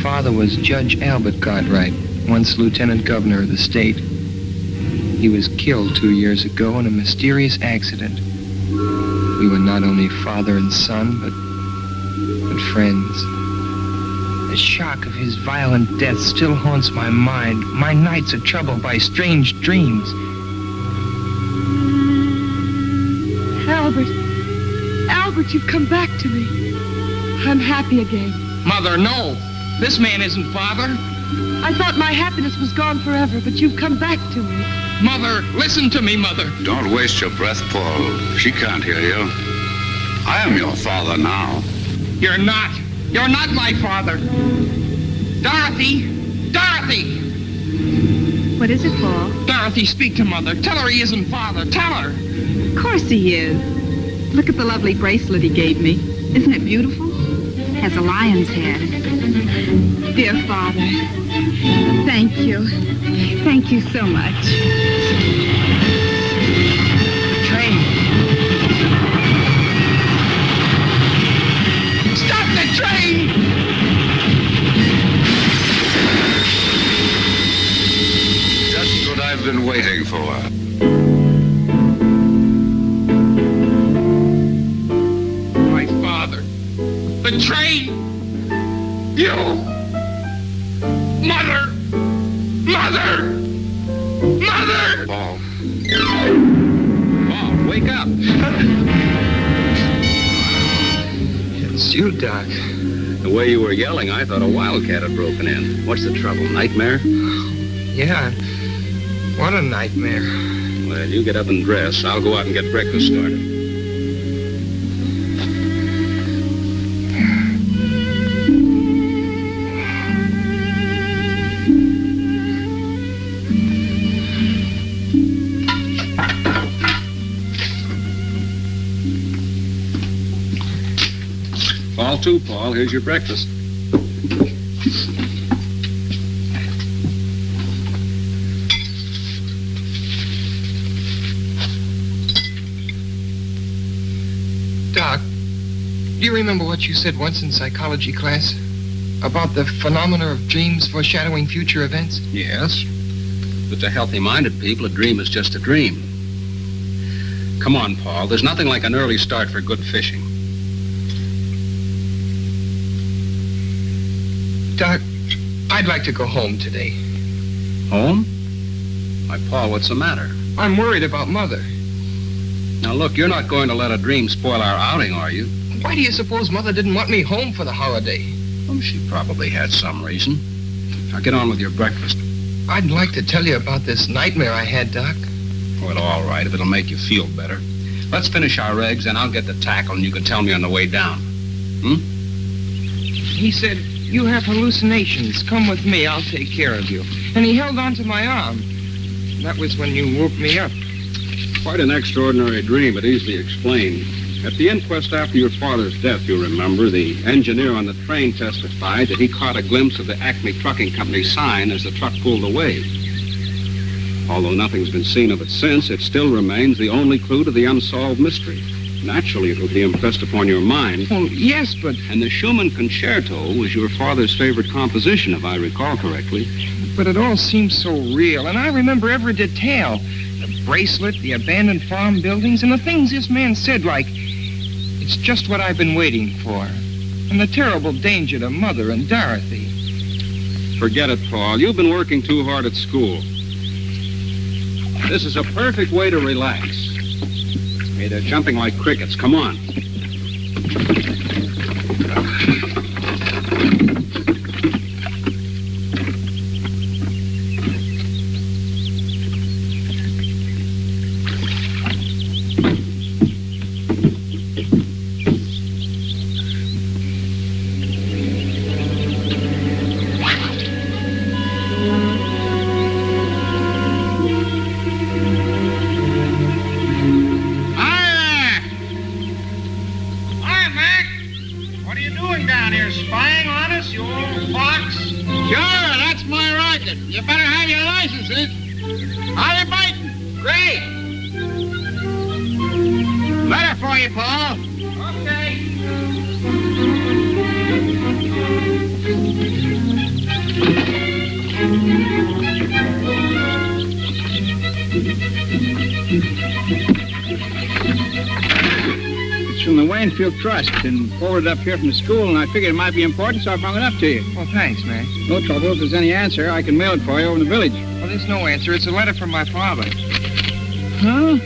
father was Judge Albert Cartwright, once Lieutenant Governor of the state. He was killed 2 years ago in a mysterious accident. We were not only father and son, but friends. The shock of his violent death still haunts my mind. My nights are troubled by strange dreams. Albert, you've come back to me. I'm happy again. Mother, no. This man isn't father. I thought my happiness was gone forever, but you've come back to me. Mother, listen to me, Mother. Don't waste your breath, Paul. She can't hear you. I am your father now. You're not. You're not my father. Dorothy! Dorothy! What is it, Paul? Dorothy, speak to Mother. Tell her he isn't father. Tell her. Of course he is. Look at the lovely bracelet he gave me. Isn't it beautiful? Has a lion's head. Dear Father, thank you. Thank you so much. The train. Stop the train! Just what I've been waiting for. My father. The train! You! Mother! Mother! Mother! Paul. Paul, wake up. It's you, Doc. The way you were yelling, I thought a wildcat had broken in. What's the trouble, nightmare? Yeah. What a nightmare. Well, you get up and dress. I'll go out and get breakfast started. Fall to, Paul. Here's your breakfast. Doc, do you remember what you said once in psychology class? About the phenomena of dreams foreshadowing future events? Yes. But to healthy-minded people, a dream is just a dream. Come on, Paul. There's nothing like an early start for good fishing. Doc, I'd like to go home today. Home? Why, Paul, what's the matter? I'm worried about Mother. Now, look, you're not going to let a dream spoil our outing, are you? Why do you suppose Mother didn't want me home for the holiday? Oh, she probably had some reason. Now, get on with your breakfast. I'd like to tell you about this nightmare I had, Doc. Well, all right, if it'll make you feel better. Let's finish our eggs, and I'll get the tackle, and you can tell me on the way down. He said, you have hallucinations. Come with me. I'll take care of you. And he held onto my arm. That was when you woke me up. Quite an extraordinary dream, but easily explained. At the inquest after your father's death, you remember, the engineer on the train testified that he caught a glimpse of the Acme Trucking Company sign as the truck pulled away. Although nothing's been seen of it since, it still remains the only clue to the unsolved mystery. Naturally, it will be impressed upon your mind. Well, yes, but... And the Schumann Concerto was your father's favorite composition, if I recall correctly. But it all seems so real, and I remember every detail. The bracelet, the abandoned farm buildings, and the things this man said, like, it's just what I've been waiting for. And the terrible danger to Mother and Dorothy. Forget it, Paul. You've been working too hard at school. This is a perfect way to relax. Hey, they're jumping like crickets. Come on. It's from the Waynfield Trust and forwarded up here from the school, and I figured it might be important, so I brought it up to you. Well, thanks, man. No trouble. If there's any answer, I can mail it for you over in the village. Well, there's no answer. It's a letter from my father. Huh?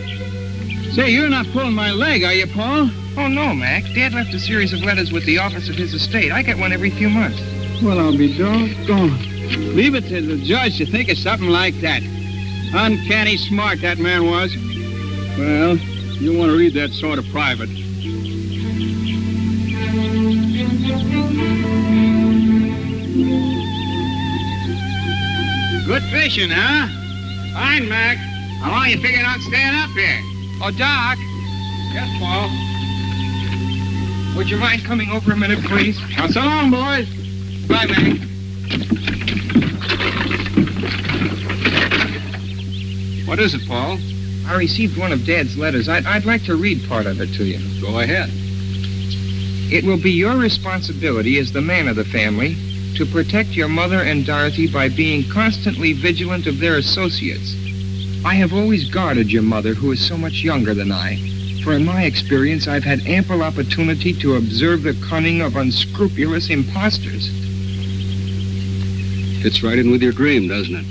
Say, you're not pulling my leg, are you, Paul? Oh, no, Mac. Dad left a series of letters with the office of his estate. I get one every few months. Well, I'll be doggone. Leave it to the judge to think of something like that. Uncanny smart that man was. Well, you want to read that sort of private. Good fishing, huh? Fine, Mac. How long you figuring on staying up here? Oh, Doc. Yes, Paul. Would you mind coming over a minute, please? Now, so long, boys. Bye, Mac. What is it, Paul? I received one of Dad's letters. I'd like to read part of it to you. Go ahead. It will be your responsibility as the man of the family to protect your mother and Dorothy by being constantly vigilant of their associates. I have always guarded your mother, who is so much younger than I, for in my experience I've had ample opportunity to observe the cunning of unscrupulous impostors. Fits right in with your dream, doesn't it?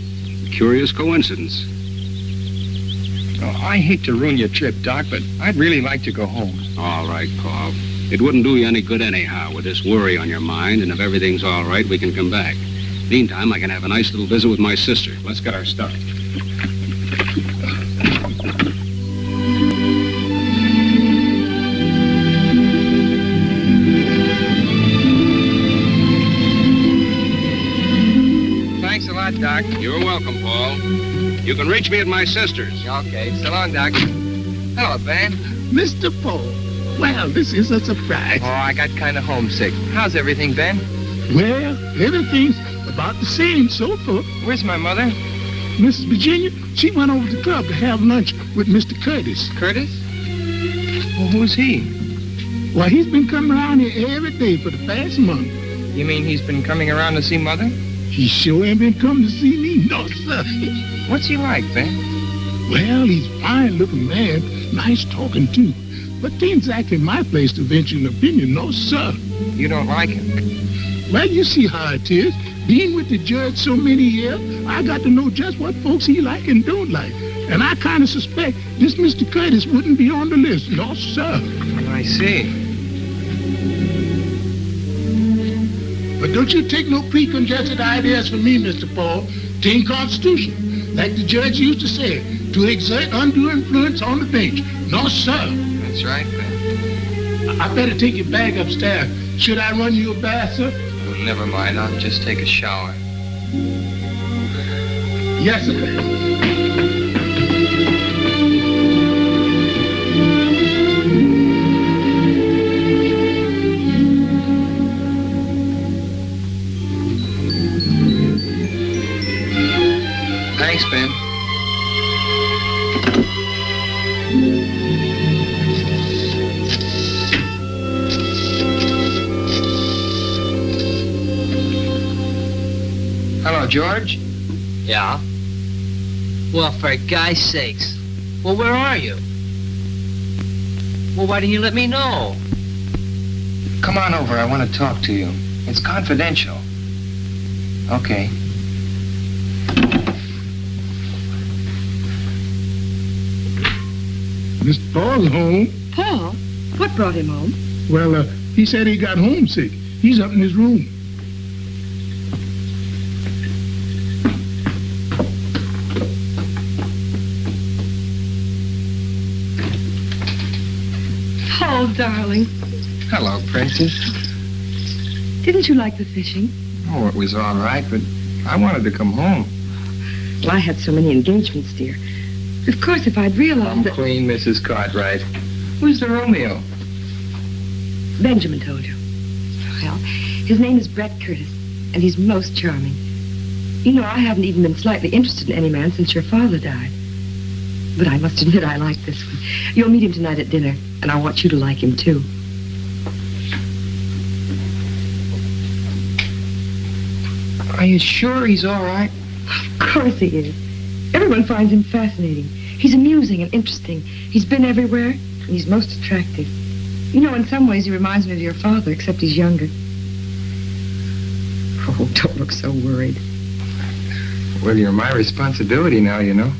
Curious coincidence. Oh, I hate to ruin your trip, Doc, but I'd really like to go home. All right, Paul. It wouldn't do you any good anyhow with this worry on your mind, and if everything's all right, we can come back. Meantime, I can have a nice little visit with my sister. Let's get our stuff. Thanks a lot, Doc. You're welcome, Paul. You can reach me at my sister's. Okay, so long, Doc. Hello, Ben. Mr. Paul. Well, this is a surprise. Oh, I got kind of homesick. How's everything, Ben? Well, everything's about the same so far. Where's my mother? Mrs. Virginia, she went over to the club to have lunch with Mr. Curtis. Curtis? Well, who's he? Well, he's been coming around here every day for the past month. You mean he's been coming around to see Mother? He sure ain't been coming to see me, no, sir. What's he like, Ben? Well, he's a fine-looking man, nice talking, too. But ain't exactly my place to venture an opinion, no, sir. You don't like him? Well, you see how it is. Being with the judge so many years, I got to know just what folks he like and don't like. And I kind of suspect this Mr. Curtis wouldn't be on the list, no, sir. I see. But don't you take no preconceived ideas from me, Mr. Paul. Tain't constitution. Like the judge used to say, to exert undue influence on the bench. No, sir. That's right, Ben. I better take your bag upstairs. Should I run you a bath, sir? Oh, never mind. I'll just take a shower. Yes, sir. Thanks, Ben. Hello, George. Yeah? Well, for guy's sakes. Well, where are you? Well, why didn't you let me know? Come on over. I want to talk to you. It's confidential. Okay. Mr. Paul's home. Paul? What brought him home? Well, he said he got homesick. He's up in his room. Paul, darling. Hello, Princess. Didn't you like the fishing? Oh, it was all right, but I wanted to come home. Well, I had so many engagements, dear. Of course, if I'd realized Come that... clean, Mrs. Cartwright. Who's the Romeo? Benjamin told you. Well, his name is Brett Curtis, and he's most charming. You know, I haven't even been slightly interested in any man since your father died. But I must admit I like this one. You'll meet him tonight at dinner, and I want you to like him, too. Are you sure he's all right? Of course he is. Everyone finds him fascinating. He's amusing and interesting. He's been everywhere, and he's most attractive. You know, in some ways, he reminds me of your father, except he's younger. Oh, don't look so worried. Well, you're my responsibility now, you know.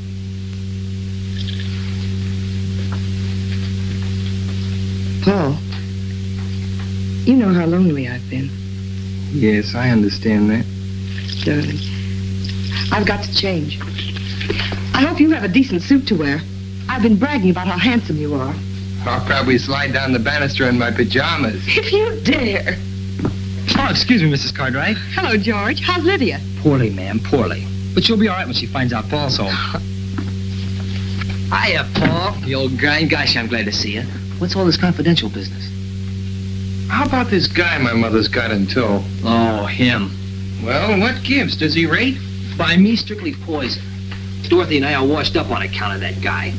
Paul, you know how lonely I've been. Yes, I understand that. Darling, I've got to change. I hope you have a decent suit to wear. I've been bragging about how handsome you are. I'll probably slide down the banister in my pajamas. If you dare. Oh, excuse me, Mrs. Cartwright. Hello, George. How's Lydia? Poorly, ma'am, poorly. But she'll be all right when she finds out Paul's home. Hiya, Paul. The old grind. Gosh, I'm glad to see you. What's all this confidential business? How about this guy my mother's got in tow? Oh, him. Well, what gives? Does he rate? By me, strictly poison. Dorothy and I are washed up on account of that guy.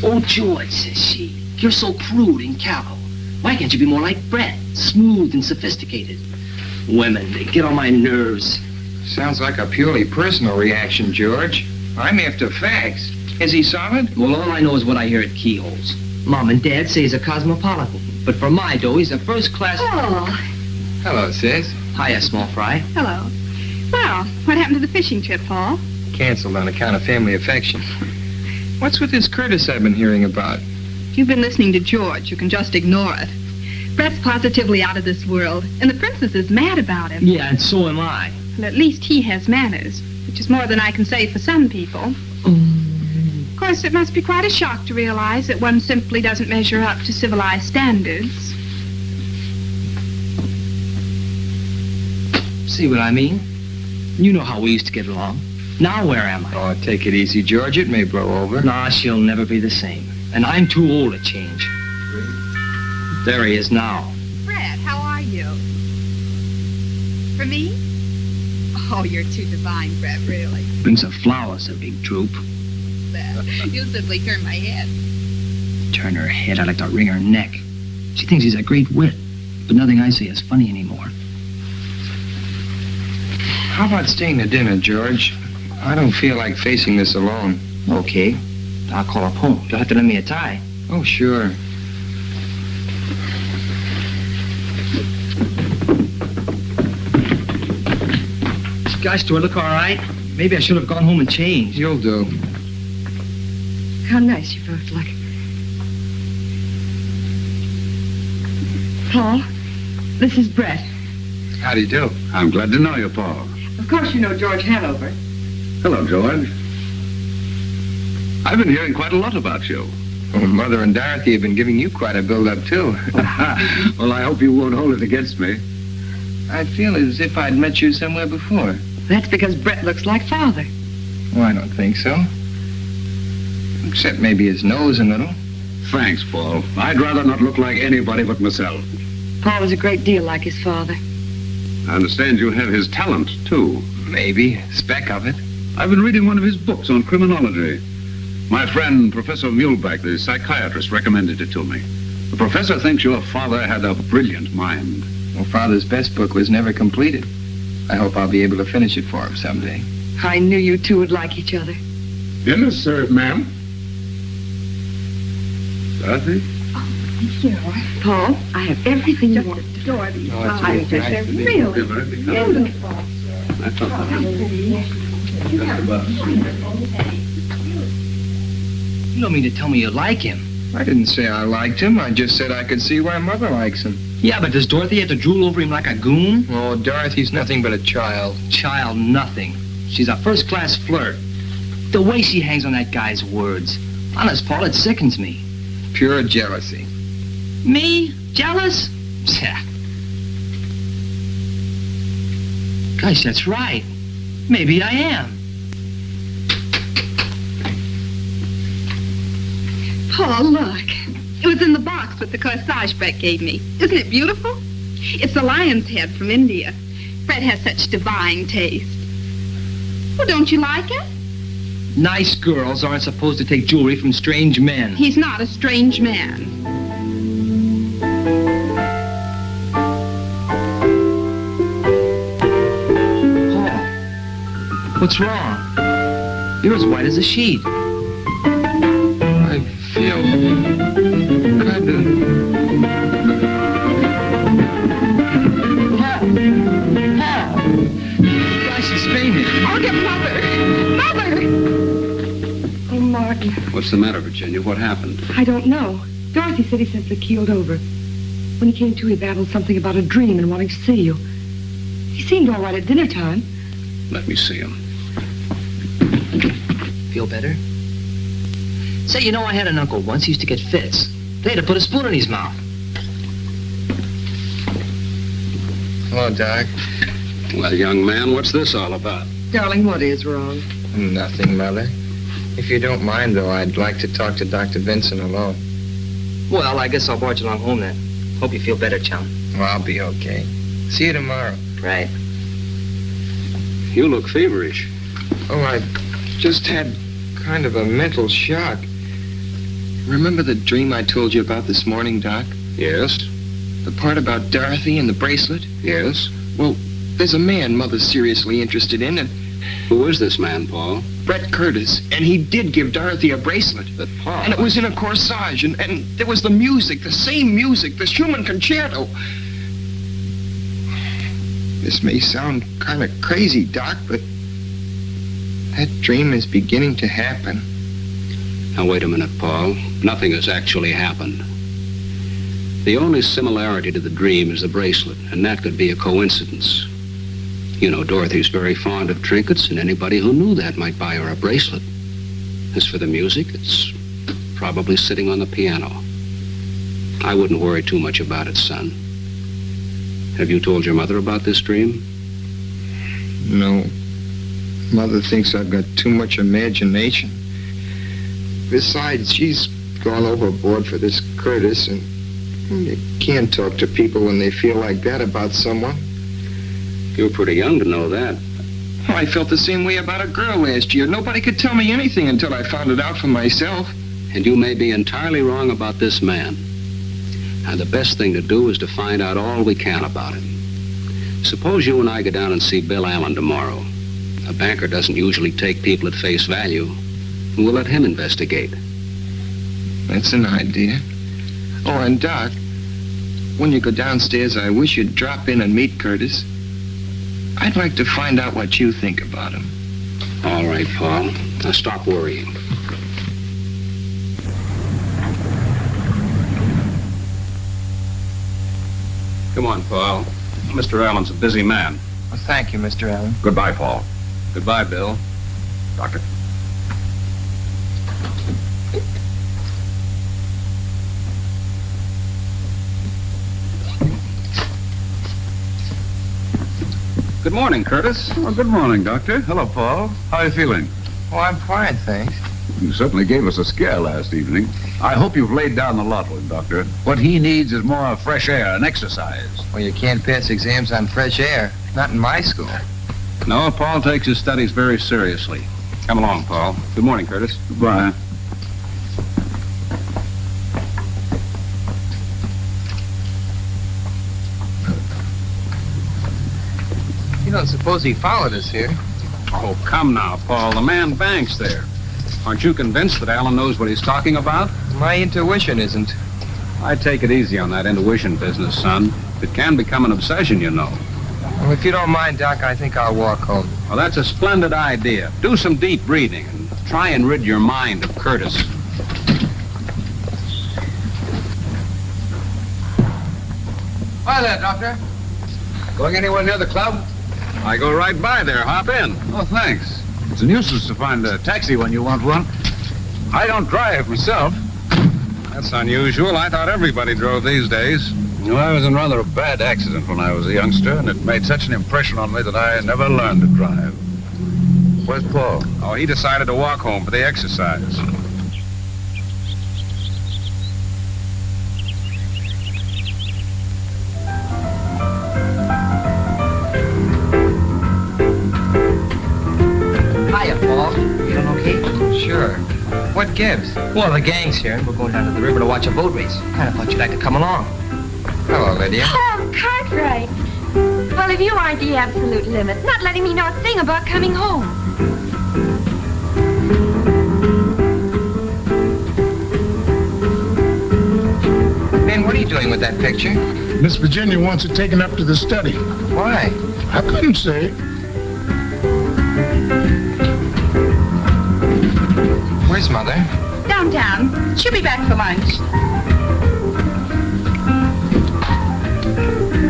Oh, George, says she, you're so crude and callow. Why can't you be more like Brett? Smooth and sophisticated. Women, they get on my nerves. Sounds like a purely personal reaction, George. I'm after facts. Is he solid? Well, all I know is what I hear at keyholes. Mom and Dad say he's a cosmopolitan. But for my dough, he's a first-class... Oh. Hello, sis. Hiya, small fry. Hello. Well, what happened to the fishing trip, Paul? Canceled on account of family affection. What's with this Curtis I've been hearing about? If you've been listening to George, you can just ignore it. Brett's positively out of this world, and the princess is mad about him. Yeah, and so am I. Well, at least he has manners, which is more than I can say for some people. Of course, it must be quite a shock to realize that one simply doesn't measure up to civilized standards. See what I mean? You know how we used to get along. Now where am I? Oh, take it easy, George. It may blow over. Nah, she'll never be the same. And I'm too old to change. There he is now. Brett, how are you? For me? Oh, you're too divine, Brett, really. Brings a flowers, a big troop. Well, you'll simply turn my head. Turn her head, I'd like to wring her neck. She thinks he's a great wit, but nothing I say is funny anymore. How about staying to dinner, George? I don't feel like facing this alone. Okay. I'll call up home. You'll have to lend me a tie. Oh, sure. Gosh, do I look all right? Maybe I should have gone home and changed. You'll do. How nice you both look. Paul, this is Brett. How do you do? I'm glad to know you, Paul. Of course you know George Hanover. Hello, George. I've been hearing quite a lot about you. Well, Mother and Dorothy have been giving you quite a build-up, too. Well, I hope you won't hold it against me. I feel as if I'd met you somewhere before. That's because Brett looks like Father. Oh, I don't think so. Except maybe his nose a little. Thanks, Paul. I'd rather not look like anybody but myself. Paul is a great deal like his father. I understand you have his talent, too. Maybe. A speck of it. I've been reading one of his books on criminology. My friend, Professor Muhlbach, the psychiatrist, recommended it to me. The professor thinks your father had a brilliant mind. Well, Father's best book was never completed. I hope I'll be able to finish it for him someday. I knew you two would like each other. Dinner served, ma'am. Dorothy? Here, Paul, I have everything you want. Dorothy. Oh, it's I really just nice to meet really you. beautiful. I thought You don't mean to tell me you like him. I didn't say I liked him. I just said I could see why Mother likes him. Yeah, but does Dorothy have to drool over him like a goon? Oh, Dorothy's nothing but a child. Child, nothing. She's a first-class flirt. The way she hangs on that guy's words. Honest, Paul, it sickens me. Pure jealousy. Me? Jealous? Yeah. Gosh, that's right. Maybe I am. Paul, look. It was in the box with the corsage Brett gave me. Isn't it beautiful? It's a lion's head from India. Brett has such divine taste. Well, don't you like it? Nice girls aren't supposed to take jewelry from strange men. He's not a strange man. What's wrong? You're as white as a sheet. I feel kind of... Help! Gosh, she's fainting. I'll get Mother! Mother! Oh, Martin, What's the matter, Virginia? What happened? I don't know. Dorothy said he simply keeled over. When he came to, he babbled something about a dream and wanting to see you. He seemed all right at dinner time. Let me see him. Feel better? Say, you know, I had an uncle once. He used to get fits. They had to put a spoon in his mouth. Hello, Doc. Well, young man, what's this all about? Darling, what is wrong? Nothing, Mother. If you don't mind, though, I'd like to talk to Dr. Vincent alone. Well, I guess I'll barge along home then. Hope you feel better, chum. Well, I'll be okay. See you tomorrow. Right. You look feverish. Oh, I just had kind of a mental shock. Remember the dream I told you about this morning, Doc? Yes? The part about Dorothy and the bracelet? Yes? Well, there's a man Mother's seriously interested in, and Who is this man, Paul? Brett Curtis, and he did give Dorothy a bracelet. But Paul... And it was in a corsage, and there was the music, the same music, the Schumann concerto. This may sound kind of crazy, Doc, but that dream is beginning to happen. Now, wait a minute, Paul. Nothing has actually happened. The only similarity to the dream is the bracelet, and that could be a coincidence. You know, Dorothy's very fond of trinkets, and anybody who knew that might buy her a bracelet. As for the music, it's probably sitting on the piano. I wouldn't worry too much about it, son. Have you told your mother about this dream? No. Mother thinks I've got too much imagination. Besides, she's gone overboard for this Curtis, and you can't talk to people when they feel like that about someone. You're pretty young to know that. Oh, I felt the same way about a girl last year. Nobody could tell me anything until I found it out for myself. And you may be entirely wrong about this man. Now, the best thing to do is to find out all we can about him. Suppose you and I go down and see Bill Allen tomorrow. A banker doesn't usually take people at face value. And we'll let him investigate. That's an idea. Oh, and Doc, when you go downstairs, I wish you'd drop in and meet Curtis. I'd like to find out what you think about him. All right, Paul. Now stop worrying. Come on, Paul. Mr. Allen's a busy man. Well, thank you, Mr. Allen. Goodbye, Paul. Goodbye, Bill. Doctor. Good morning, Curtis. Well, good morning, Doctor. Hello, Paul. How are you feeling? Oh, I'm fine, thanks. You certainly gave us a scare last evening. I hope you've laid down the lot with him, Doctor. What he needs is more fresh air and exercise. Well, you can't pass exams on fresh air. Not in my school. No, Paul takes his studies very seriously. Come along, Paul. Good morning, Curtis. Goodbye. You don't suppose he followed us here? Oh, come now, Paul. The man banks there. Aren't you convinced that Allen knows what he's talking about? My intuition isn't. I'd take it easy on that intuition business, son. It can become an obsession, you know. Well, if you don't mind, Doc, I think I'll walk home. Well, that's a splendid idea. Do some deep breathing and try and rid your mind of Curtis. Hi there, Doctor. Going anywhere near the club? I go right by there. Hop in. Oh, thanks. It's a nuisance to find a taxi when you want one. I don't drive myself. That's unusual. I thought everybody drove these days. Well, I was in rather a bad accident when I was a youngster, and it made such an impression on me that I never learned to drive. Where's Paul? Oh, he decided to walk home for the exercise. Hiya, Paul. Feeling okay? Sure. What gives? Well, the gang's here, and we're going down to the river to watch a boat race. Kind of thought you'd like to come along. Hello, Lydia. Oh, Cartwright. Well, if you aren't the absolute limit, not letting me know a thing about coming home. Ben, what are you doing with that picture? Miss Virginia wants it taken up to the study. Why? I couldn't say. Where's Mother? Downtown. She'll be back for lunch.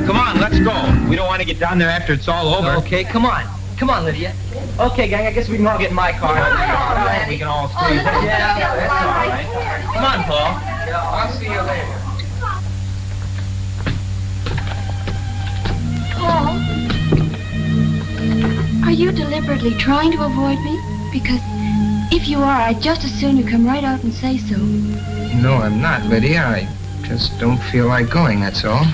Come on, let's go. We don't want to get down there after it's all over. Okay, come on. Come on, Lydia. Okay, gang, I guess we can all get in my car. We can all stay. Yeah, that's all right. Come on, Paul. Yeah, I'll see you later. Paul, are you deliberately trying to avoid me? Because if you are, I'd just as soon you come right out and say so. No, I'm not, Lydia. I just don't feel like going, that's all.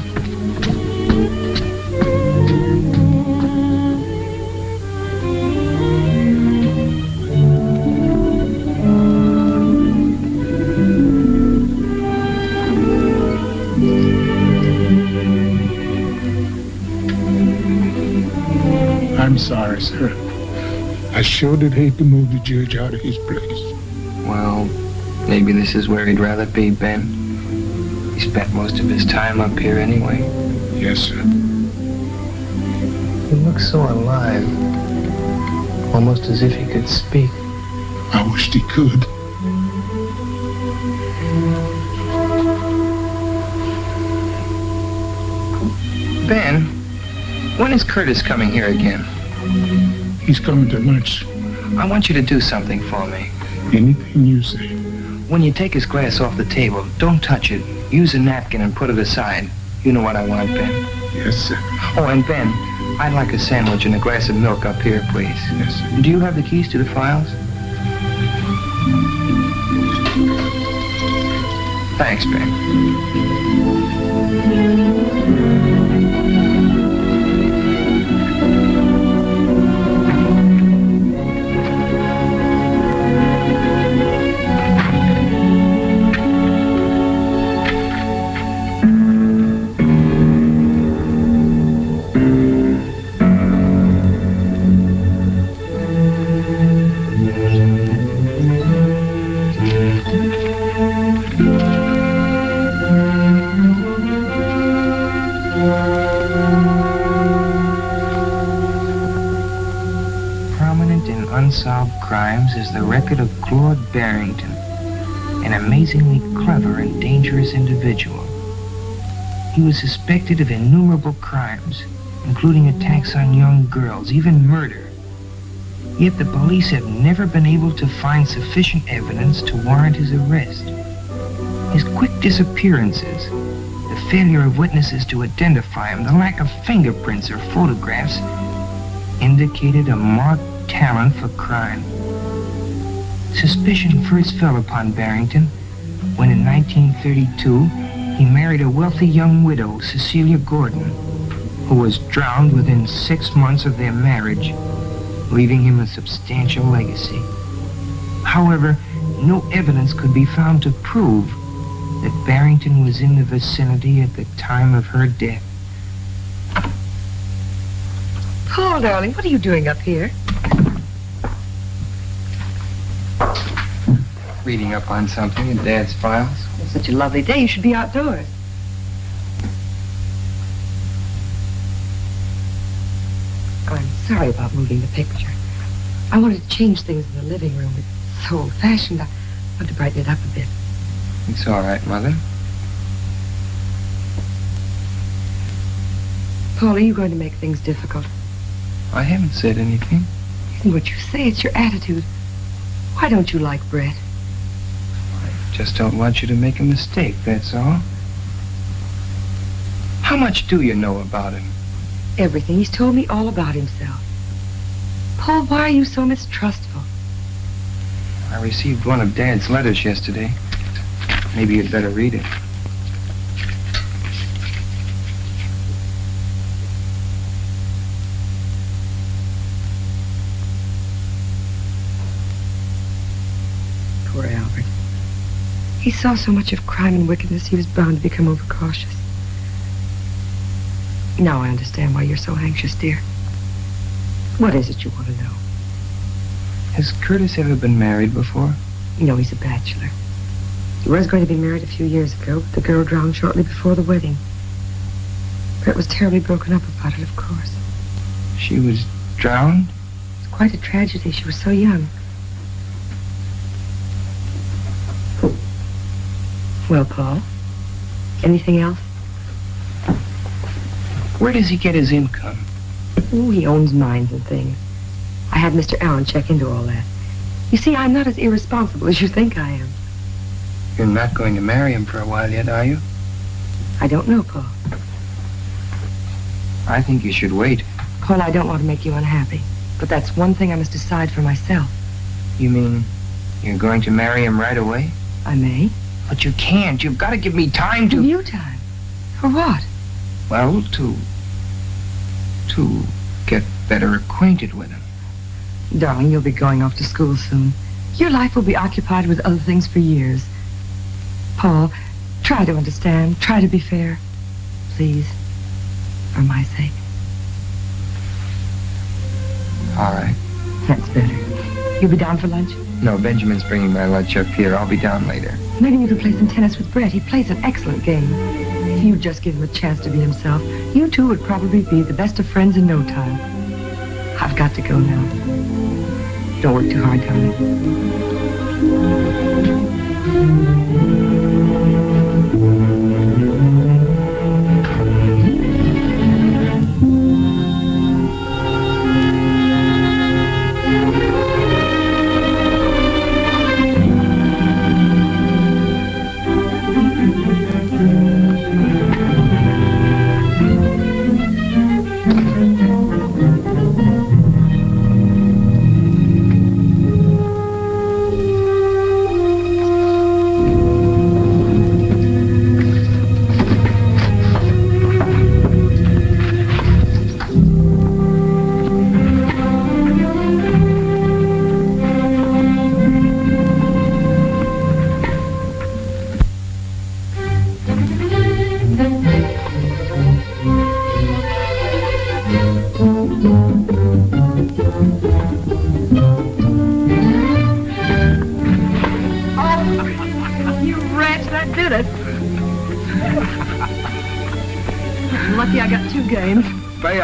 I'm sorry, sir. I sure did hate to move the judge out of his place. Well, maybe this is where he'd rather be, Ben. He spent most of his time up here anyway. Yes, sir. He looks so alive. Almost as if he could speak. I wished he could. Ben, when is Curtis coming here again? He's coming to lunch. I want you to do something for me. Anything you say. When you take his glass off the table, don't touch it. Use a napkin and put it aside. You know what I want, Ben. Yes, sir. Oh, and Ben, I'd like a sandwich and a glass of milk up here, please. Yes, sir. Do you have the keys to the files? Thanks, Ben. Unsolved crimes is the record of Claude Barrington, an amazingly clever and dangerous individual. He was suspected of innumerable crimes, including attacks on young girls, even murder. Yet the police have never been able to find sufficient evidence to warrant his arrest. His quick disappearances, the failure of witnesses to identify him, the lack of fingerprints or photographs indicated a marked talent for crime. Suspicion first fell upon Barrington when in 1932 he married a wealthy young widow, Cecilia Gordon, who was drowned within 6 months of their marriage, leaving him a substantial legacy. However, no evidence could be found to prove that Barrington was in the vicinity at the time of her death. Paul, darling, what are you doing up here? Reading up on something in Dad's files. It's such a lovely day. You should be outdoors. I'm sorry about moving the picture. I wanted to change things in the living room. It's so old-fashioned. I wanted to brighten it up a bit. It's all right, Mother. Paul, are you going to make things difficult? I haven't said anything. It isn't what you say, it's your attitude. Why don't you like Brett? Just don't want you to make a mistake, that's all. How much do you know about him? Everything. He's told me all about himself. Paul, why are you so mistrustful? I received one of Dad's letters yesterday. Maybe you'd better read it. Poor Albert. He saw so much of crime and wickedness, he was bound to become overcautious. Now I understand why you're so anxious, dear. What is it you want to know? Has Curtis ever been married before? No, he's a bachelor. He was going to be married a few years ago, but the girl drowned shortly before the wedding. Brett was terribly broken up about it, of course. She was drowned? It's quite a tragedy. She was so young. Well, Paul, anything else? Where does he get his income? Oh, he owns mines and things. I had Mr. Allen check into all that. You see, I'm not as irresponsible as you think I am. You're not going to marry him for a while yet, are you? I don't know, Paul. I think you should wait. Paul, I don't want to make you unhappy, but that's one thing I must decide for myself. You mean you're going to marry him right away? I may. But you can't. You've got to give me time to... Give you time? For what? Well, to get better acquainted with him. Darling, you'll be going off to school soon. Your life will be occupied with other things for years. Paul, try to understand. Try to be fair. Please. For my sake. All right. That's better. You'll be down for lunch? No, Benjamin's bringing my lunch up here. I'll be down later. Maybe you could play some tennis with Brett. He plays an excellent game. If you just give him a chance to be himself, you two would probably be the best of friends in no time. I've got to go now. Don't work too hard, darling.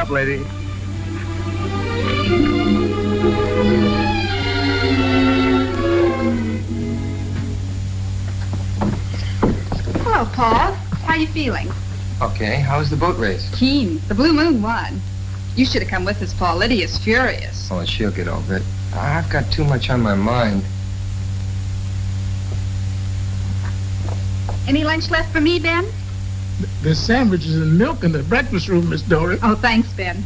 Lady. Hello, Paul. How are you feeling? Okay, how's the boat race? Keen. The Blue Moon won. You should have come with us, Paul. Lydia's furious. Oh, she'll get over it. I've got too much on my mind. Any lunch left for me, Ben? There's sandwiches and milk in the breakfast room, Miss Dorothy. Oh, thanks, Ben.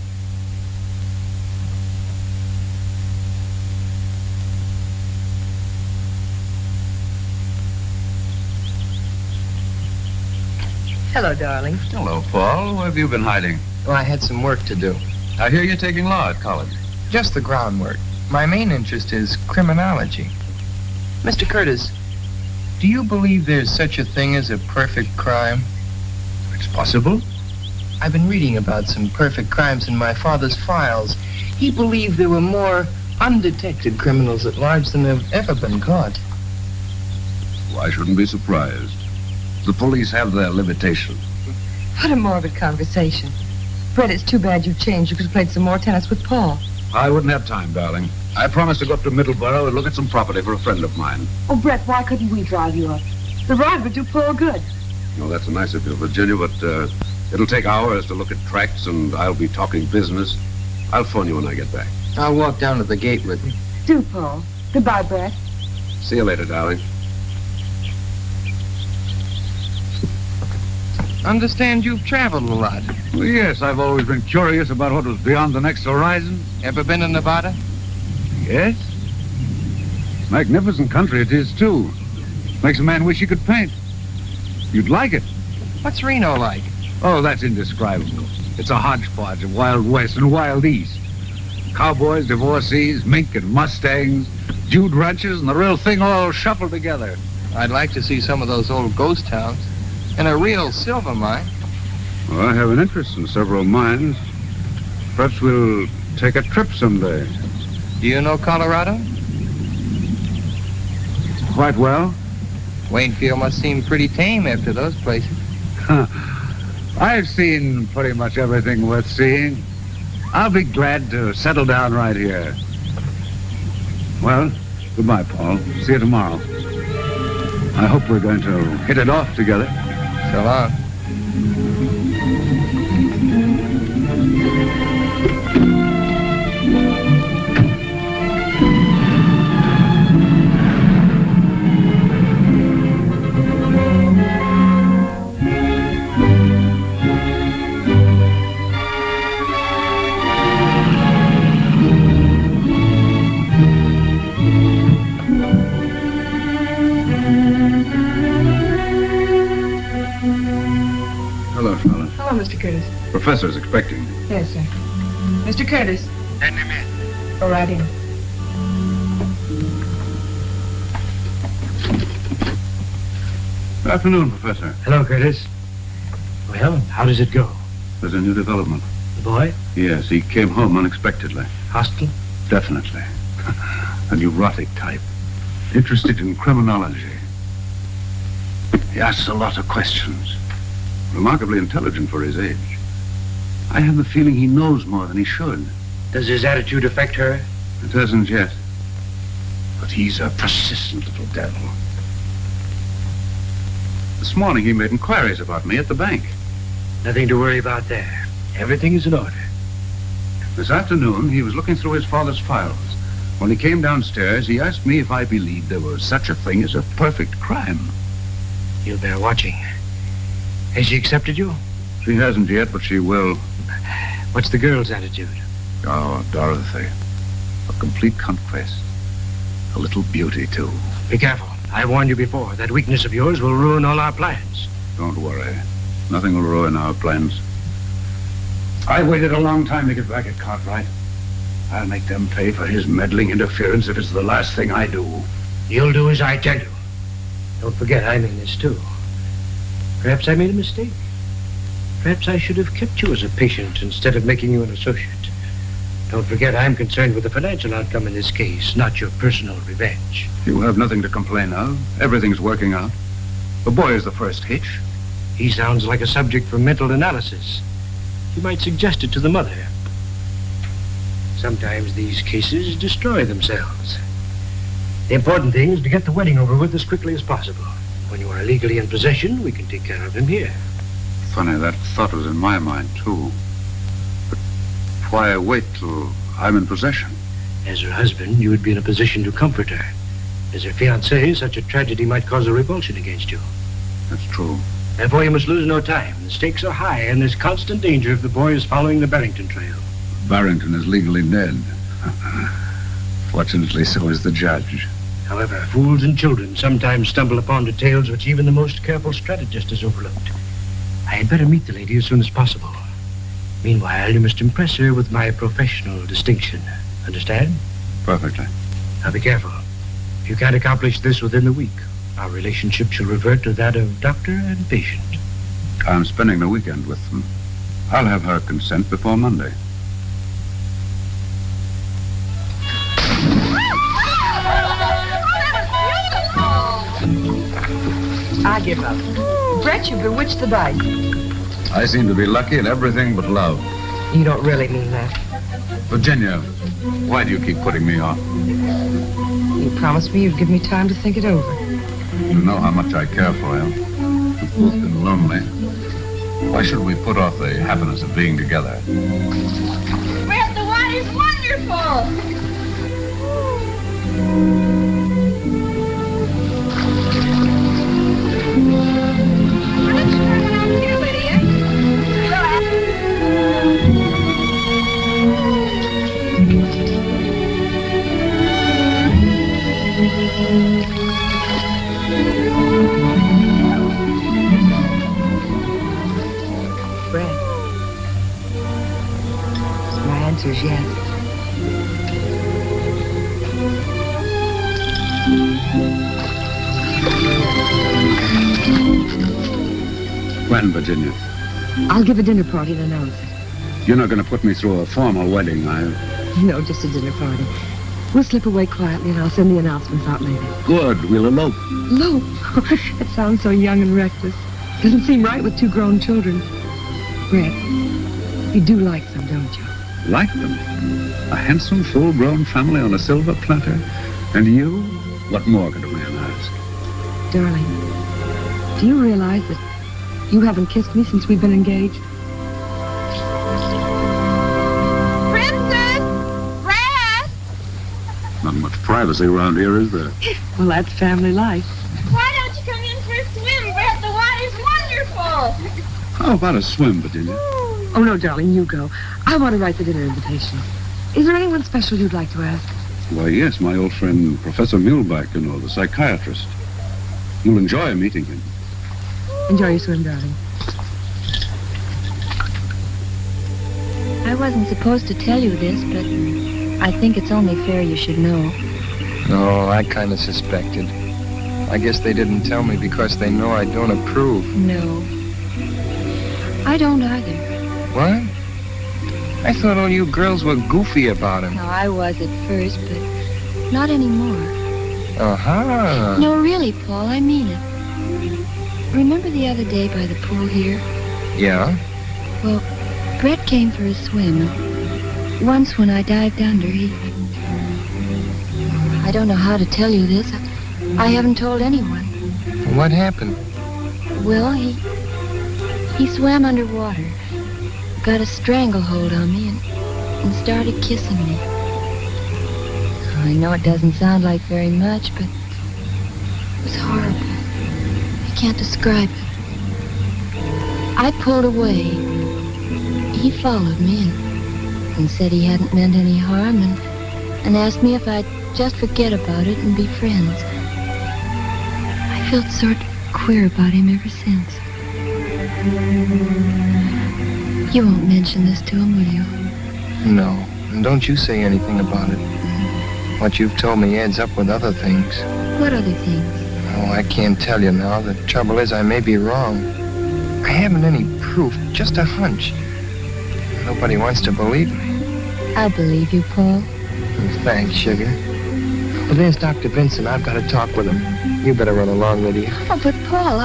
Hello, darling. Hello, Paul. Where have you been hiding? Well, I had some work to do. I hear you're taking law at college. Just the groundwork. My main interest is criminology. Mr. Curtis, do you believe there's such a thing as a perfect crime? It's possible. I've been reading about some perfect crimes in my father's files. He believed there were more undetected criminals at large than have ever been caught. Well, I shouldn't be surprised. The police have their limitations. What a morbid conversation. Brett, it's too bad you've changed. You could have played some more tennis with Paul. I wouldn't have time, darling. I promised to go up to Middleborough and look at some property for a friend of mine. Oh, Brett, why couldn't we drive you up? The ride would do Paul good. Oh, that's nice of you, Virginia, but it'll take hours to look at tracks, and I'll be talking business. I'll phone you when I get back. I'll walk down to the gate with you. Do, Paul. Goodbye, Brett. See you later, darling. Understand you've traveled a lot. Well, yes, I've always been curious about what was beyond the next horizon. Ever been in Nevada? Yes. Magnificent country it is, too. Makes a man wish he could paint. You'd like it. What's Reno like? Oh, that's indescribable. It's a hodgepodge of Wild West and Wild East. Cowboys, divorcees, mink and mustangs, Jude ranches, and the real thing all shuffled together. I'd like to see some of those old ghost towns. And a real silver mine. Well, I have an interest in several mines. Perhaps we'll take a trip someday. Do you know Colorado? Quite well. Waynfield must seem pretty tame after those places. I've seen pretty much everything worth seeing. I'll be glad to settle down right here. Well, goodbye, Paul. See you tomorrow. I hope we're going to hit it off together. So long. Mr. Curtis. Professor's expecting. Yes, sir. Mr. Curtis. Send him in. Go right in. Good afternoon, Professor. Hello, Curtis. Well, how does it go? There's a new development. The boy? Yes, he came home unexpectedly. Hostile? Definitely. A neurotic type. Interested in criminology. He asks a lot of questions. Remarkably intelligent for his age. I have the feeling he knows more than he should. Does his attitude affect her? It hasn't yet. But he's a persistent little devil. This morning he made inquiries about me at the bank. Nothing to worry about there. Everything is in order. This afternoon he was looking through his father's files. When he came downstairs, he asked me if I believed there was such a thing as a perfect crime. You'll bear watching. Has she accepted you? She hasn't yet, but she will. What's the girl's attitude? Oh, Dorothy. A complete conquest. A little beauty, too. Be careful. I warned you before. That weakness of yours will ruin all our plans. Don't worry. Nothing will ruin our plans. I waited a long time to get back at Cartwright. I'll make them pay for his meddling interference if it's the last thing I do. You'll do as I tell you. Don't forget, I'm in this, too. Perhaps I made a mistake. Perhaps I should have kept you as a patient instead of making you an associate. Don't forget, I'm concerned with the financial outcome in this case, not your personal revenge. You have nothing to complain of. Everything's working out. The boy is the first hitch. He sounds like a subject for mental analysis. You might suggest it to the mother. Sometimes these cases destroy themselves. The important thing is to get the wedding over with as quickly as possible. When you are legally in possession, we can take care of him here. Funny, that thought was in my mind, too. But why wait till I'm in possession? As her husband, you would be in a position to comfort her. As her fiancé, such a tragedy might cause a revulsion against you. That's true. Therefore, you must lose no time. The stakes are high, and there's constant danger if the boy is following the Barrington trail. Barrington is legally dead. Fortunately, so is the judge. However, fools and children sometimes stumble upon details which even the most careful strategist has overlooked. I had better meet the lady as soon as possible. Meanwhile, you must impress her with my professional distinction. Understand? Perfectly. Now be careful. If you can't accomplish this within the week, our relationship shall revert to that of doctor and patient. I'm spending the weekend with them. I'll have her consent before Monday. I give up. Brett, you bewitched the dice. I seem to be lucky in everything but love. You don't really mean that. Virginia, why do you keep putting me off? You promised me you'd give me time to think it over. You know how much I care for you. We've both been lonely. Why should we put off the happiness of being together? Brett, the water's wonderful. Brett, my answer's yes. When, Virginia? I'll give a dinner party to announce it. You're not going to put me through a formal wedding, are you? No, just a dinner party. We'll slip away quietly, and I'll send the announcements out later. Good. We'll elope. Elope? It sounds so young and reckless. Doesn't seem right with 2 grown children. Brett, you do like them, don't you? Like them? A handsome, full-grown family on a silver platter? And you? What more could a man ask? Darling, do you realize that you haven't kissed me since we've been engaged? Princess! Brett! Not much privacy around here, is there? Well, that's family life. Why don't you come in for a swim, Brett? The water's wonderful. How about a swim, Virginia? Oh, no, darling, you go. I want to write the dinner invitation. Is there anyone special you'd like to ask? Why, yes, my old friend, Professor Muhlbach, you know, the psychiatrist. You'll enjoy meeting him. Enjoy your swim, darling. I wasn't supposed to tell you this, but I think it's only fair you should know. No, I kind of suspected. I guess they didn't tell me because they know I don't approve. No. I don't either. What? I thought all you girls were goofy about him. No, I was at first, but not anymore. Uh-huh. No, really, Paul, I mean it. Remember the other day by the pool here? Yeah? Well, Brett came for a swim. Once when I dived under, I don't know how to tell you this. I haven't told anyone. What happened? Well, he swam underwater, got a stranglehold on me, and started kissing me. I know it doesn't sound like very much, but it was horrible. I can't describe it. I pulled away. He followed me and said he hadn't meant any harm and asked me if I'd just forget about it and be friends. I felt sort of queer about him ever since. You won't mention this to him, will you? No. And don't you say anything about it. What you've told me adds up with other things. What other things? Oh, I can't tell you now. The trouble is I may be wrong. I haven't any proof, just a hunch. Nobody wants to believe me. I believe you, Paul. Thanks, sugar. But there's Dr. Vincent. I've got to talk with him. You better run along, Lydia. Oh, but Paul,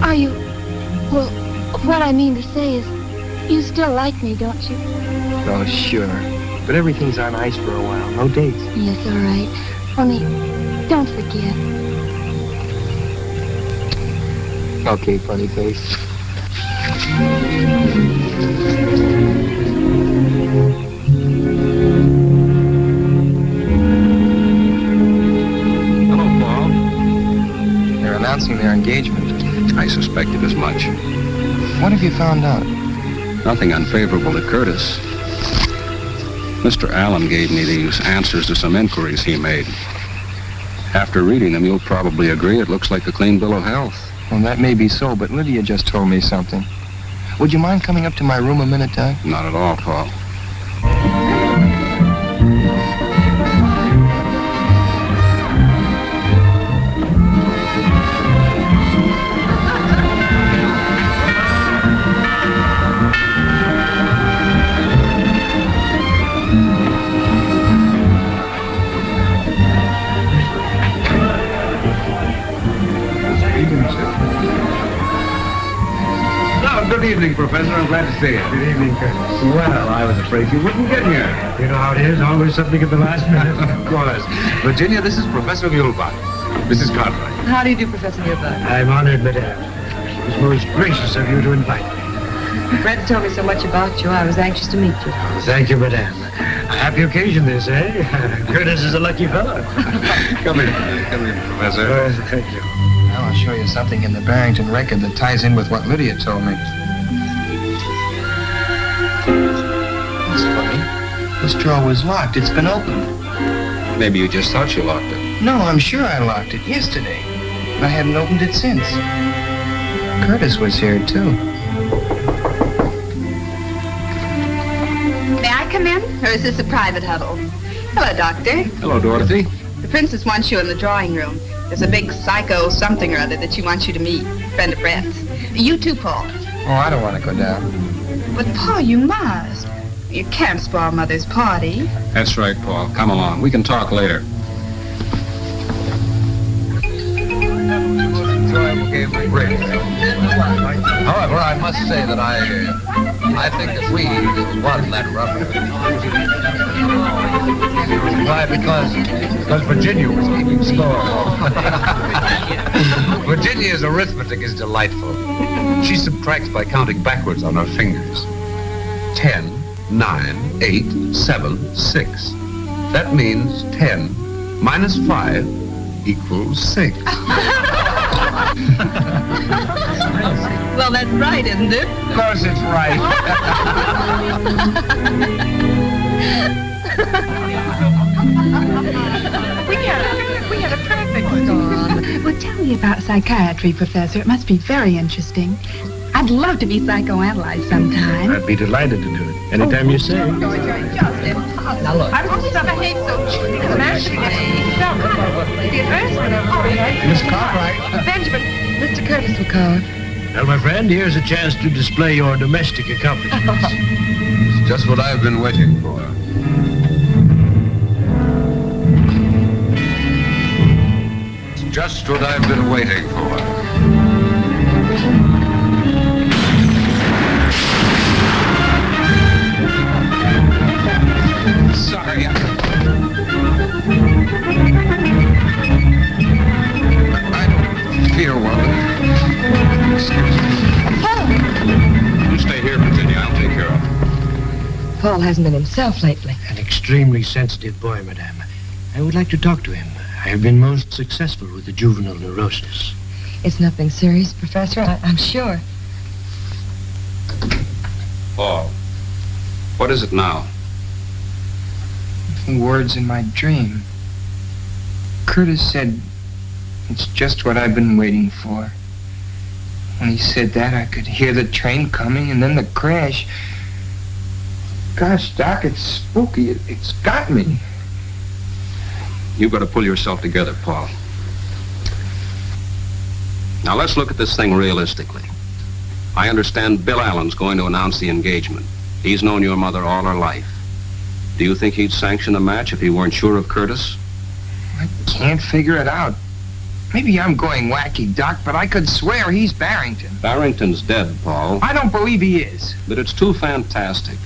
are you... Well, what I mean to say is, you still like me, don't you? Oh, sure. But everything's on ice for a while. No dates. Yes, all right. Only, don't forget. Okay, funny face. Hello, Paul. They're announcing their engagement. I suspected as much. What have you found out? Nothing unfavorable to Curtis. Mr. Allen gave me these answers to some inquiries he made. After reading them, you'll probably agree it looks like a clean bill of health. Well, that may be so, but Lydia just told me something. Would you mind coming up to my room a minute, Doc? Not at all, Paul. Good evening, Professor. I'm glad to see you. Good evening, Curtis. Well, I was afraid you wouldn't get here. You know how it is, always something at the last minute. Of course. Virginia, this is Professor Muhlbach. Mrs. Cartwright. How do you do, Professor Muhlbach? I'm honored, madame. It was most gracious of you to invite me. Brett told me so much about you, I was anxious to meet you. Thank you, madame. A happy occasion, this, eh? Curtis is a lucky fellow. Come here, Professor. Thank you. Now I'll show you something in the Barrington record that ties in with what Lydia told me. That's funny. This drawer was locked. It's been opened. Maybe you just thought you locked it. No, I'm sure I locked it yesterday. I haven't opened it since. Curtis was here, too. May I come in, or is this a private huddle? Hello, Doctor. Hello, Dorothy. The princess wants you in the drawing room. There's a big psycho something or other that she wants you to meet. Friend of Brett's. You too, Paul. Oh, I don't want to go down. But, Paul, you must. You can't spoil Mother's party. That's right, Paul. Come along. We can talk later. However, I must say that I think that we won that rubber. Why? Because Virginia was keeping score. Virginia's arithmetic is delightful. She subtracts by counting backwards on her fingers. 10, 9, 8, 7, 6. That means 10 minus 5 equals 6. Well, that's right, isn't it? Of course it's right. We had a perfect storm. Well, tell me about psychiatry, Professor. It must be very interesting. I'd love to be psychoanalyzed sometime. I'd be delighted to do it. Anytime you say. Now look. I won't behave so because I'm actually the advertisement of Miss Cartwright. Benjamin, Mr. Curtis will call. Well, my friend, here's a chance to display your domestic accomplishments. It's just what I've been waiting for. It's just what I've been waiting for. Sorry, I don't feel well. Excuse me. You stay here, Virginia. I'll take care of him. Paul hasn't been himself lately. An extremely sensitive boy, madame. I would like to talk to him. I have been most successful with the juvenile neurosis. It's nothing serious, Professor, I'm sure. Paul, what is it now? Words in my dream. Curtis said, "It's just what I've been waiting for." When he said that, I could hear the train coming and then the crash. Gosh, Doc, it's spooky. It's got me. You've got to pull yourself together, Paul. Now, let's look at this thing realistically. I understand Bill Allen's going to announce the engagement. He's known your mother all her life. Do you think he'd sanction a match if he weren't sure of Curtis? I can't figure it out. Maybe I'm going wacky, Doc, but I could swear he's Barrington. Barrington's dead, Paul. I don't believe he is. But it's too fantastic.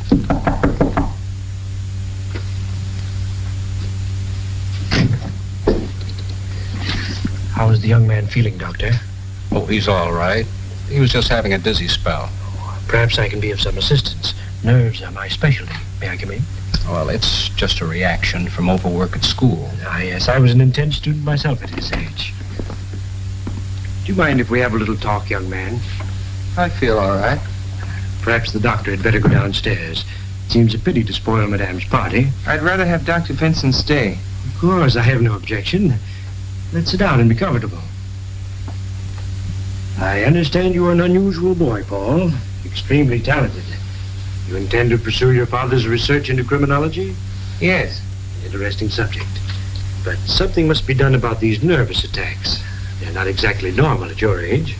How is the young man feeling, Doctor? Oh, he's all right. He was just having a dizzy spell. Perhaps I can be of some assistance. Nerves are my specialty. May I come in? Well, it's just a reaction from overwork at school. Ah, yes, I was an intense student myself at his age. Do you mind if we have a little talk, young man? I feel all right. Perhaps the doctor had better go downstairs. It seems a pity to spoil Madame's party. I'd rather have Dr. Vincent stay. Of course, I have no objection. Let's sit down and be comfortable. I understand you are an unusual boy, Paul. Extremely talented. You intend to pursue your father's research into criminology? Yes. Interesting subject. But something must be done about these nervous attacks. They're not exactly normal at your age.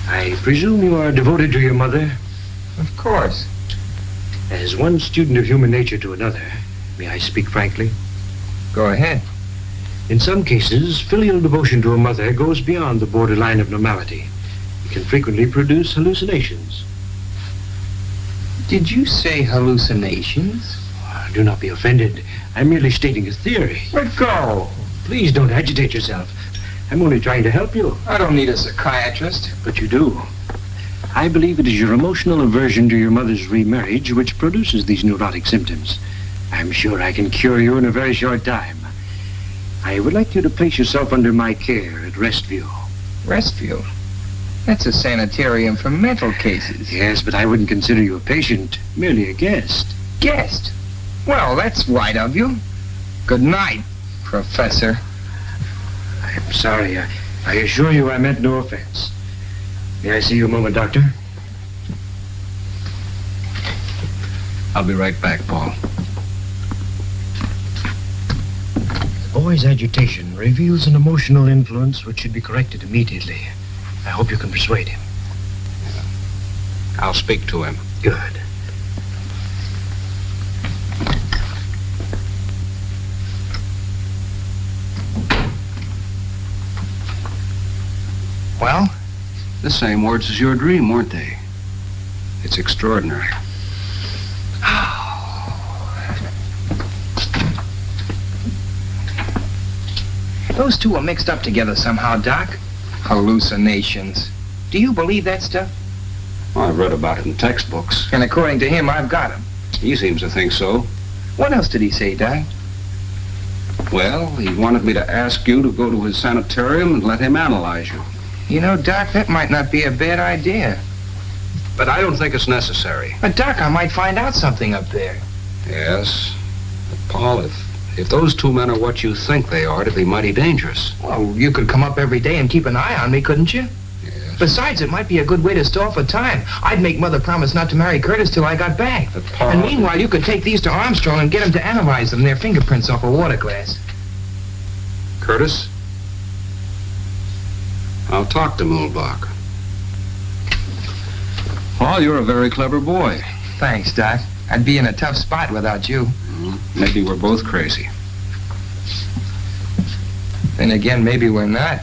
I presume you are devoted to your mother? Of course. As one student of human nature to another, may I speak frankly? Go ahead. In some cases, filial devotion to a mother goes beyond the borderline of normality. It can frequently produce hallucinations. Did you say hallucinations? Do not be offended. I'm merely stating a theory. Let go. Please don't agitate yourself. I'm only trying to help you. I don't need a psychiatrist. But you do. I believe it is your emotional aversion to your mother's remarriage which produces these neurotic symptoms. I'm sure I can cure you in a very short time. I would like you to place yourself under my care at Restview. Restview? That's a sanitarium for mental cases. Yes, but I wouldn't consider you a patient, merely a guest. Guest? Well, that's white of you. Good night, Professor. I'm sorry. I assure you I meant no offense. May I see you a moment, Doctor? I'll be right back, Paul. The boy's agitation reveals an emotional influence which should be corrected immediately. I hope you can persuade him. I'll speak to him. Good. Well? The same words as your dream, weren't they? It's extraordinary. Those two are mixed up together somehow, Doc. Hallucinations. Do you believe that stuff? Well, I've read about it in textbooks. And according to him, I've got him. He seems to think so. What else did he say, Doc? Well, he wanted me to ask you to go to his sanitarium and let him analyze you. You know, Doc, that might not be a bad idea. But I don't think it's necessary. But, Doc, I might find out something up there. Yes. But, Paul, if those two men are what you think they are, it'd be mighty dangerous. Well, you could come up every day and keep an eye on me, couldn't you? Yes. Besides, it might be a good way to stall for time. I'd make Mother promise not to marry Curtis till I got back. But, Paul... And meanwhile, you could take these to Armstrong and get him to analyze them, their fingerprints off a water glass. Curtis? I'll talk to Muhlbach. Paul, you're a very clever boy. Thanks, Doc. I'd be in a tough spot without you. Maybe we're both crazy. Then again, maybe we're not.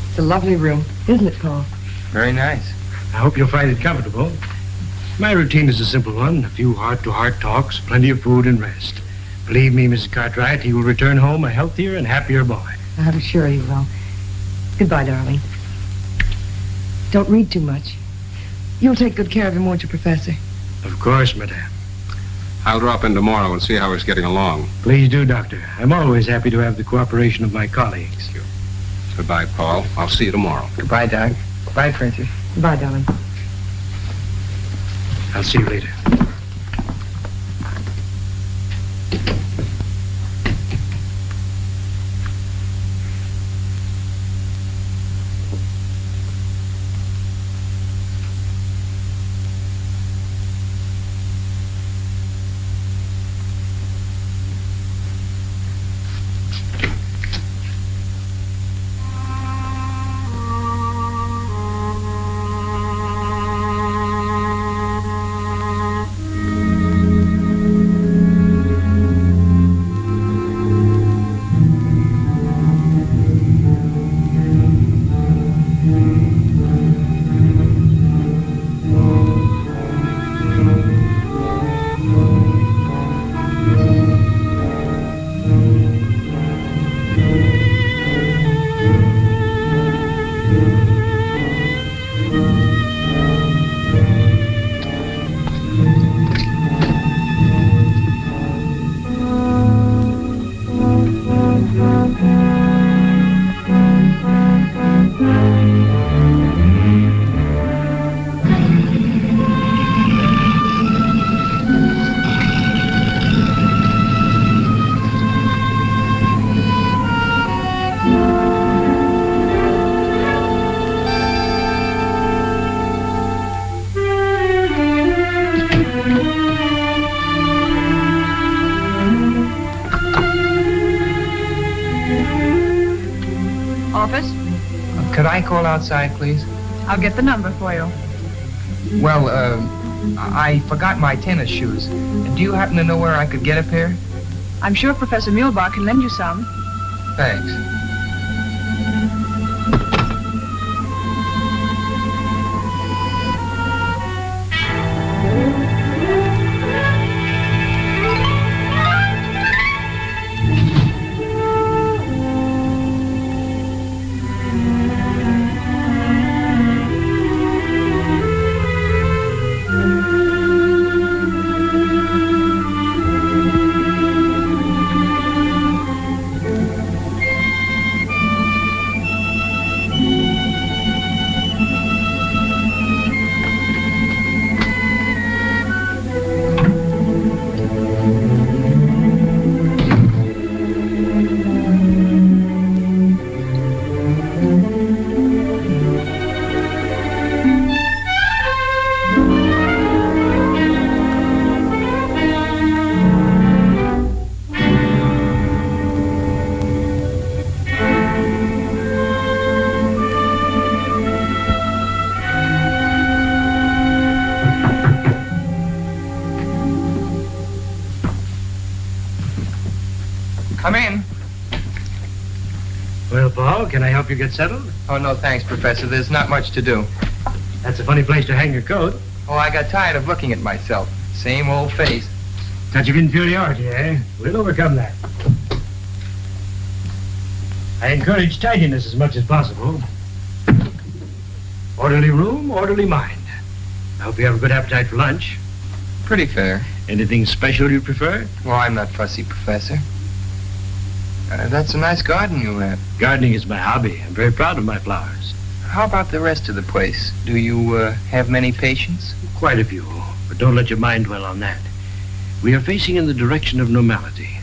It's a lovely room, isn't it, Paul? Very nice. I hope you'll find it comfortable. My routine is a simple one. A few heart-to-heart talks, plenty of food and rest. Believe me, Mrs. Cartwright, he will return home a healthier and happier boy. I'm sure he will. Goodbye, darling. Don't read too much. You'll take good care of him, won't you, Professor? Of course, madame. I'll drop in tomorrow and see how he's getting along. Please do, Doctor. I'm always happy to have the cooperation of my colleagues. Goodbye, Paul. I'll see you tomorrow. Goodbye, Doc. Bye, Princess. Goodbye, darling. I'll see you later. Could I call outside, please? I'll get the number for you. Well, I forgot my tennis shoes. Do you happen to know where I could get a pair? I'm sure Professor Muhlbach can lend you some. Thanks. Come in. Well, Paul, can I help you get settled? Oh, no, thanks, Professor. There's not much to do. That's a funny place to hang your coat. Oh, I got tired of looking at myself. Same old face. Touch of inferiority, eh? We'll overcome that. I encourage tidiness as much as possible. Orderly room, orderly mind. I hope you have a good appetite for lunch. Pretty fair. Anything special you prefer? Well, I'm not fussy, Professor. That's a nice garden you have. Gardening is my hobby. I'm very proud of my flowers. How about the rest of the place? Do you have many patients? Quite a few, but don't let your mind dwell on that. We are facing in the direction of normality.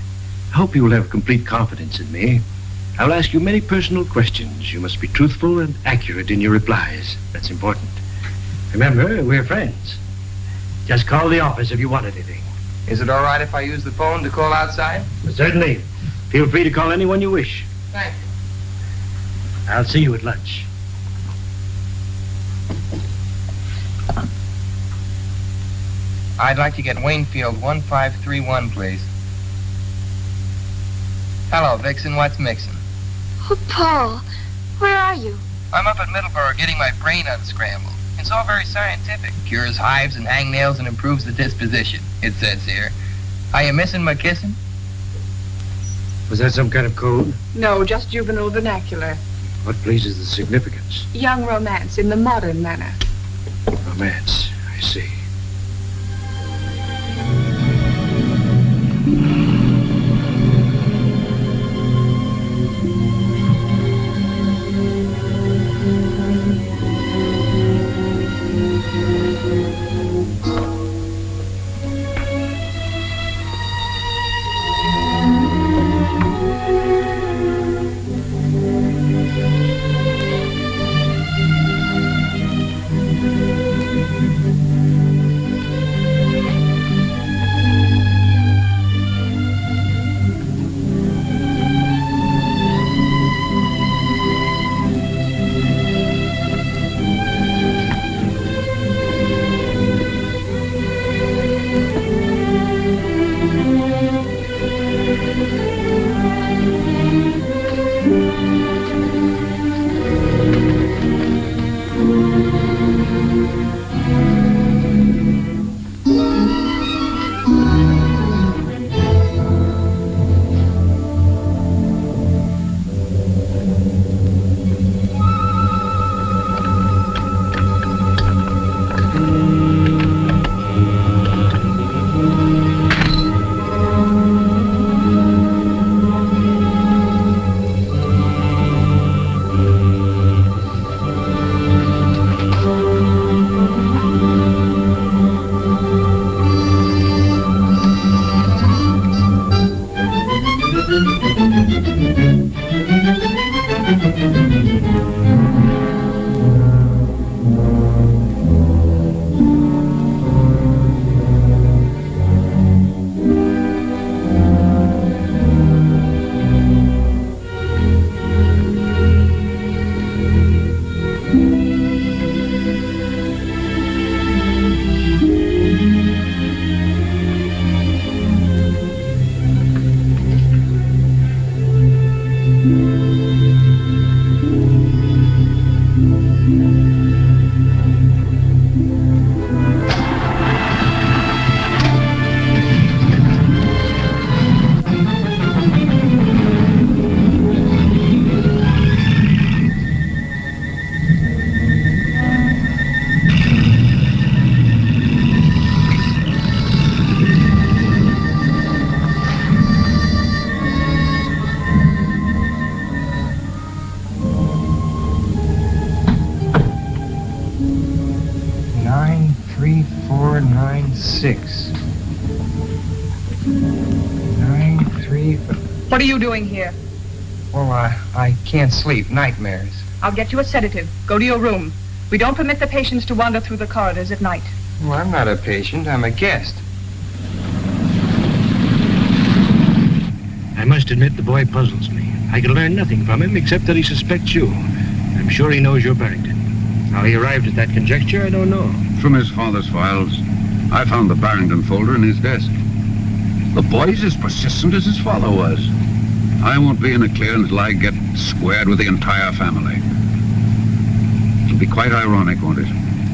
I hope you will have complete confidence in me. I will ask you many personal questions. You must be truthful and accurate in your replies. That's important. Remember, we're friends. Just call the office if you want anything. Is it all right if I use the phone to call outside? Certainly. Feel free to call anyone you wish. Thank you. I'll see you at lunch. I'd like to get Waynfield 1531, please. Hello, Vixen. What's mixin'? Oh, Paul, where are you? I'm up at Middleborough getting my brain unscrambled. It's all very scientific. Cures hives and hangnails and improves the disposition, it says here. Are you missing my kissing? Was that some kind of code? No, just juvenile vernacular. What place is the significance? Young romance in the modern manner. Romance, I see. What are you doing here? Well, I can't sleep. Nightmares. I'll get you a sedative. Go to your room. We don't permit the patients to wander through the corridors at night. Well, I'm not a patient. I'm a guest. I must admit the boy puzzles me. I can learn nothing from him except that he suspects you. I'm sure he knows you're Barrington. How he arrived at that conjecture, I don't know. From his father's files. I found the Barrington folder in his desk. The boy's as persistent as his father was. I won't be in the clear until I get squared with the entire family. It'll be quite ironic, won't it?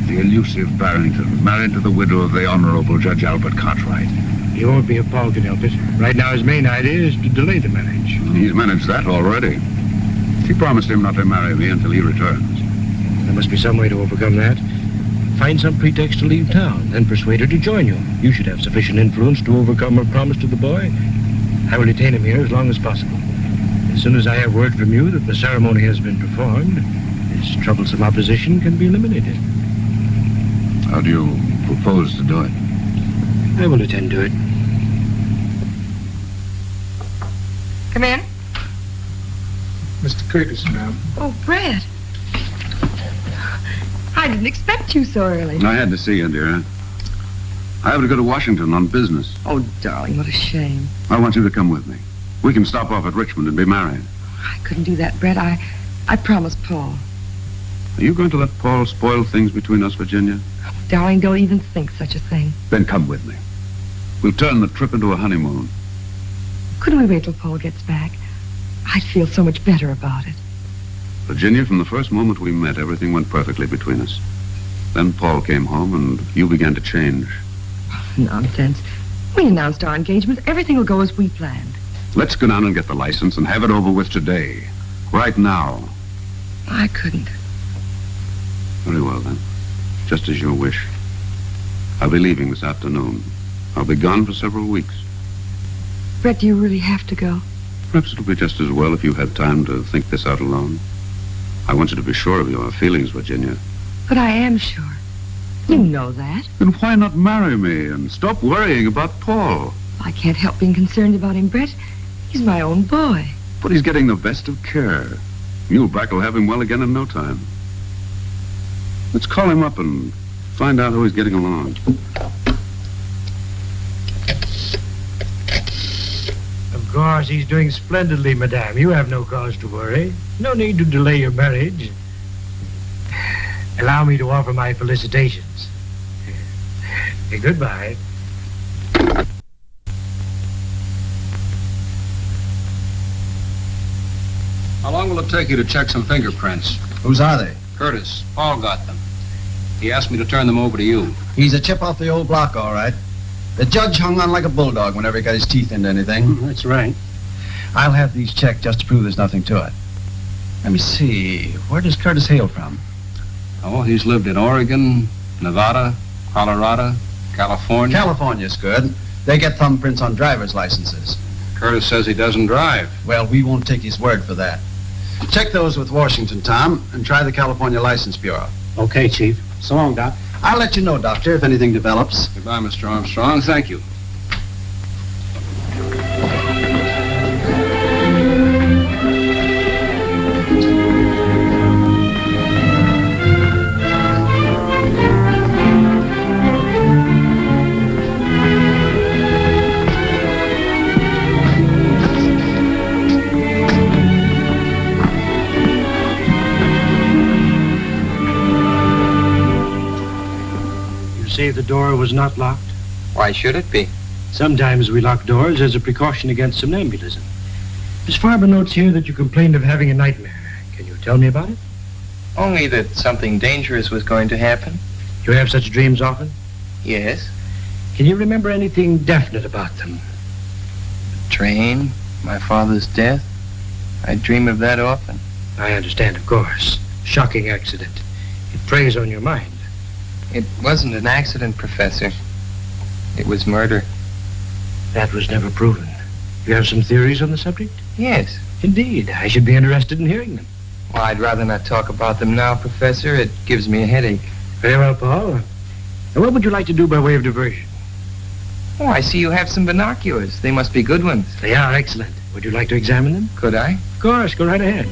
The elusive Barrington, married to the widow of the Honorable Judge Albert Cartwright. He won't be if Paul can help it. Right now, his main idea is to delay the marriage. He's managed that already. She promised him not to marry me until he returns. There must be some way to overcome that. Find some pretext to leave town, then persuade her to join you. You should have sufficient influence to overcome her promise to the boy. I will detain him here as long as possible. As soon as I have word from you that the ceremony has been performed, this troublesome opposition can be eliminated. How do you propose to do it? I will attend to it. Come in. Mr. Curtis, ma'am. Oh, Brett. I didn't expect you so early. I had to see you, dear. I have to go to Washington on business. Oh, darling, what a shame. I want you to come with me. We can stop off at Richmond and be married. I couldn't do that, Brett. I promised Paul. Are you going to let Paul spoil things between us, Virginia? Darling, don't even think such a thing. Then come with me. We'll turn the trip into a honeymoon. Couldn't we wait till Paul gets back? I'd feel so much better about it. Virginia, from the first moment we met, everything went perfectly between us. Then Paul came home and you began to change. Nonsense. We announced our engagement. Everything will go as we planned. Let's go down and get the license and have it over with today. Right now. I couldn't. Very well, then. Just as you wish. I'll be leaving this afternoon. I'll be gone for several weeks. Brett, do you really have to go? Perhaps it'll be just as well if you had time to think this out alone. I want you to be sure of your feelings, Virginia. But I am sure. You know that. Then why not marry me and stop worrying about Paul? I can't help being concerned about him, Brett. He's my own boy. But he's getting the best of care. Muhlbach will have him well again in no time. Let's call him up and find out how he's getting along. Of course, he's doing splendidly, madame. You have no cause to worry. No need to delay your marriage. Allow me to offer my felicitations. Goodbye. How long will it take you to check some fingerprints? Whose are they? Curtis. Paul got them. He asked me to turn them over to you. He's a chip off the old block, all right. The judge hung on like a bulldog whenever he got his teeth into anything. That's right. I'll have these checked just to prove there's nothing to it. Let me see. Where does Curtis hail from? Oh, he's lived in Oregon, Nevada, Colorado, California. California's good. They get thumbprints on driver's licenses. Curtis says he doesn't drive. Well, we won't take his word for that. Check those with Washington, Tom, and try the California License Bureau. Okay, Chief. So long, Doc. I'll let you know, Doctor, if anything develops. Goodbye, Mr. Armstrong. Thank you. Say the door was not locked? Why should it be? Sometimes we lock doors as a precaution against somnambulism. Miss Farber notes here that you complained of having a nightmare. Can you tell me about it? Only that something dangerous was going to happen. You have such dreams often? Yes. Can you remember anything definite about them? The train, my father's death. I dream of that often. I understand, of course. Shocking accident. It preys on your mind. It wasn't an accident, Professor. It was murder. That was never proven. You have some theories on the subject? Yes. Indeed. I should be interested in hearing them. Well, I'd rather not talk about them now, Professor. It gives me a headache. Very well, Paul. Now, what would you like to do by way of diversion? Oh, I see you have some binoculars. They must be good ones. They are excellent. Would you like to examine them? Could I? Of course. Go right ahead.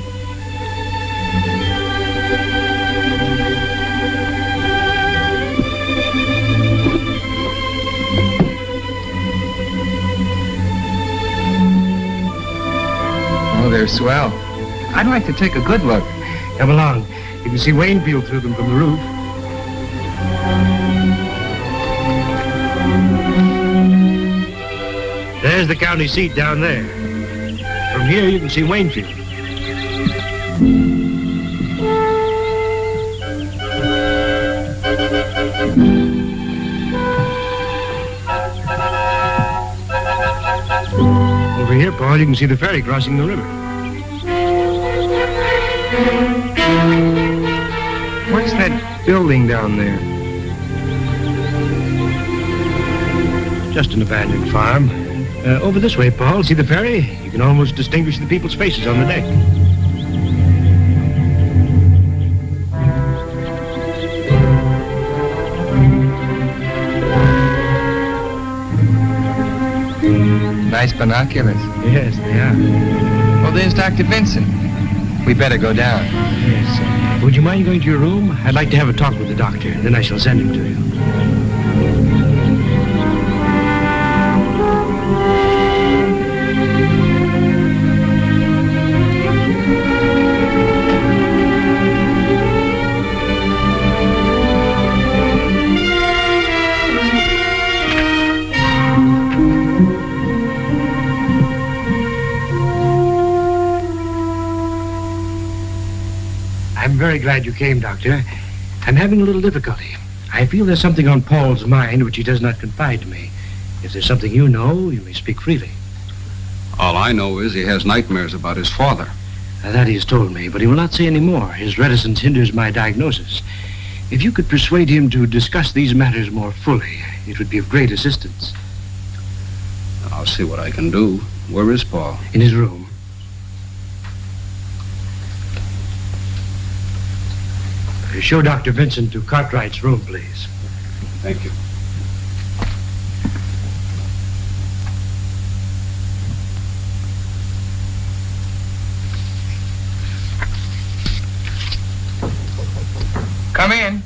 Oh, they're swell. I'd like to take a good look. Come along. You can see Waynfield through them from the roof. There's the county seat down there. From here, you can see Waynfield. Over here, Paul, you can see the ferry crossing the river. What's that building down there? Just an abandoned farm. Over this way, Paul. See the ferry? You can almost distinguish the people's faces on the deck. Nice binoculars. Yes, they are. Well, there's Dr. Vincent. We better go down. Yes. Would you mind going to your room? I'd like to have a talk with the doctor. Then I shall send him to you. I'm very glad you came, Doctor. I'm having a little difficulty. I feel there's something on Paul's mind which he does not confide to me. If there's something you know, you may speak freely. All I know is he has nightmares about his father. That he has told me, but he will not say any more. His reticence hinders my diagnosis. If you could persuade him to discuss these matters more fully, it would be of great assistance. I'll see what I can do. Where is Paul? In his room. Show Dr. Vincent to Cartwright's room, please. Thank you. Come in.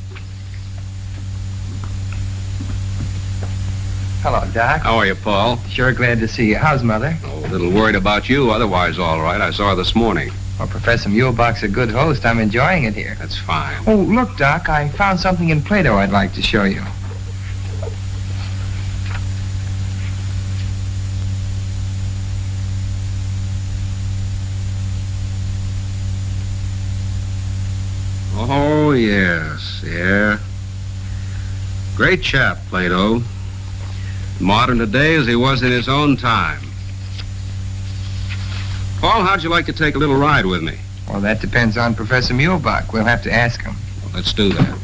Hello, Doc. How are you, Paul? Sure glad to see you. How's Mother? Oh, a little worried about you, otherwise all right. I saw her this morning. Well, Professor Muhlbach's a good host. I'm enjoying it here. That's fine. Oh, look, Doc, I found something in Plato I'd like to show you. Oh, yes, yeah. Great chap, Plato. Modern today as he was in his own time. Paul, how'd you like to take a little ride with me? Well, that depends on Professor Muhlbach. We'll have to ask him. Well, let's do that.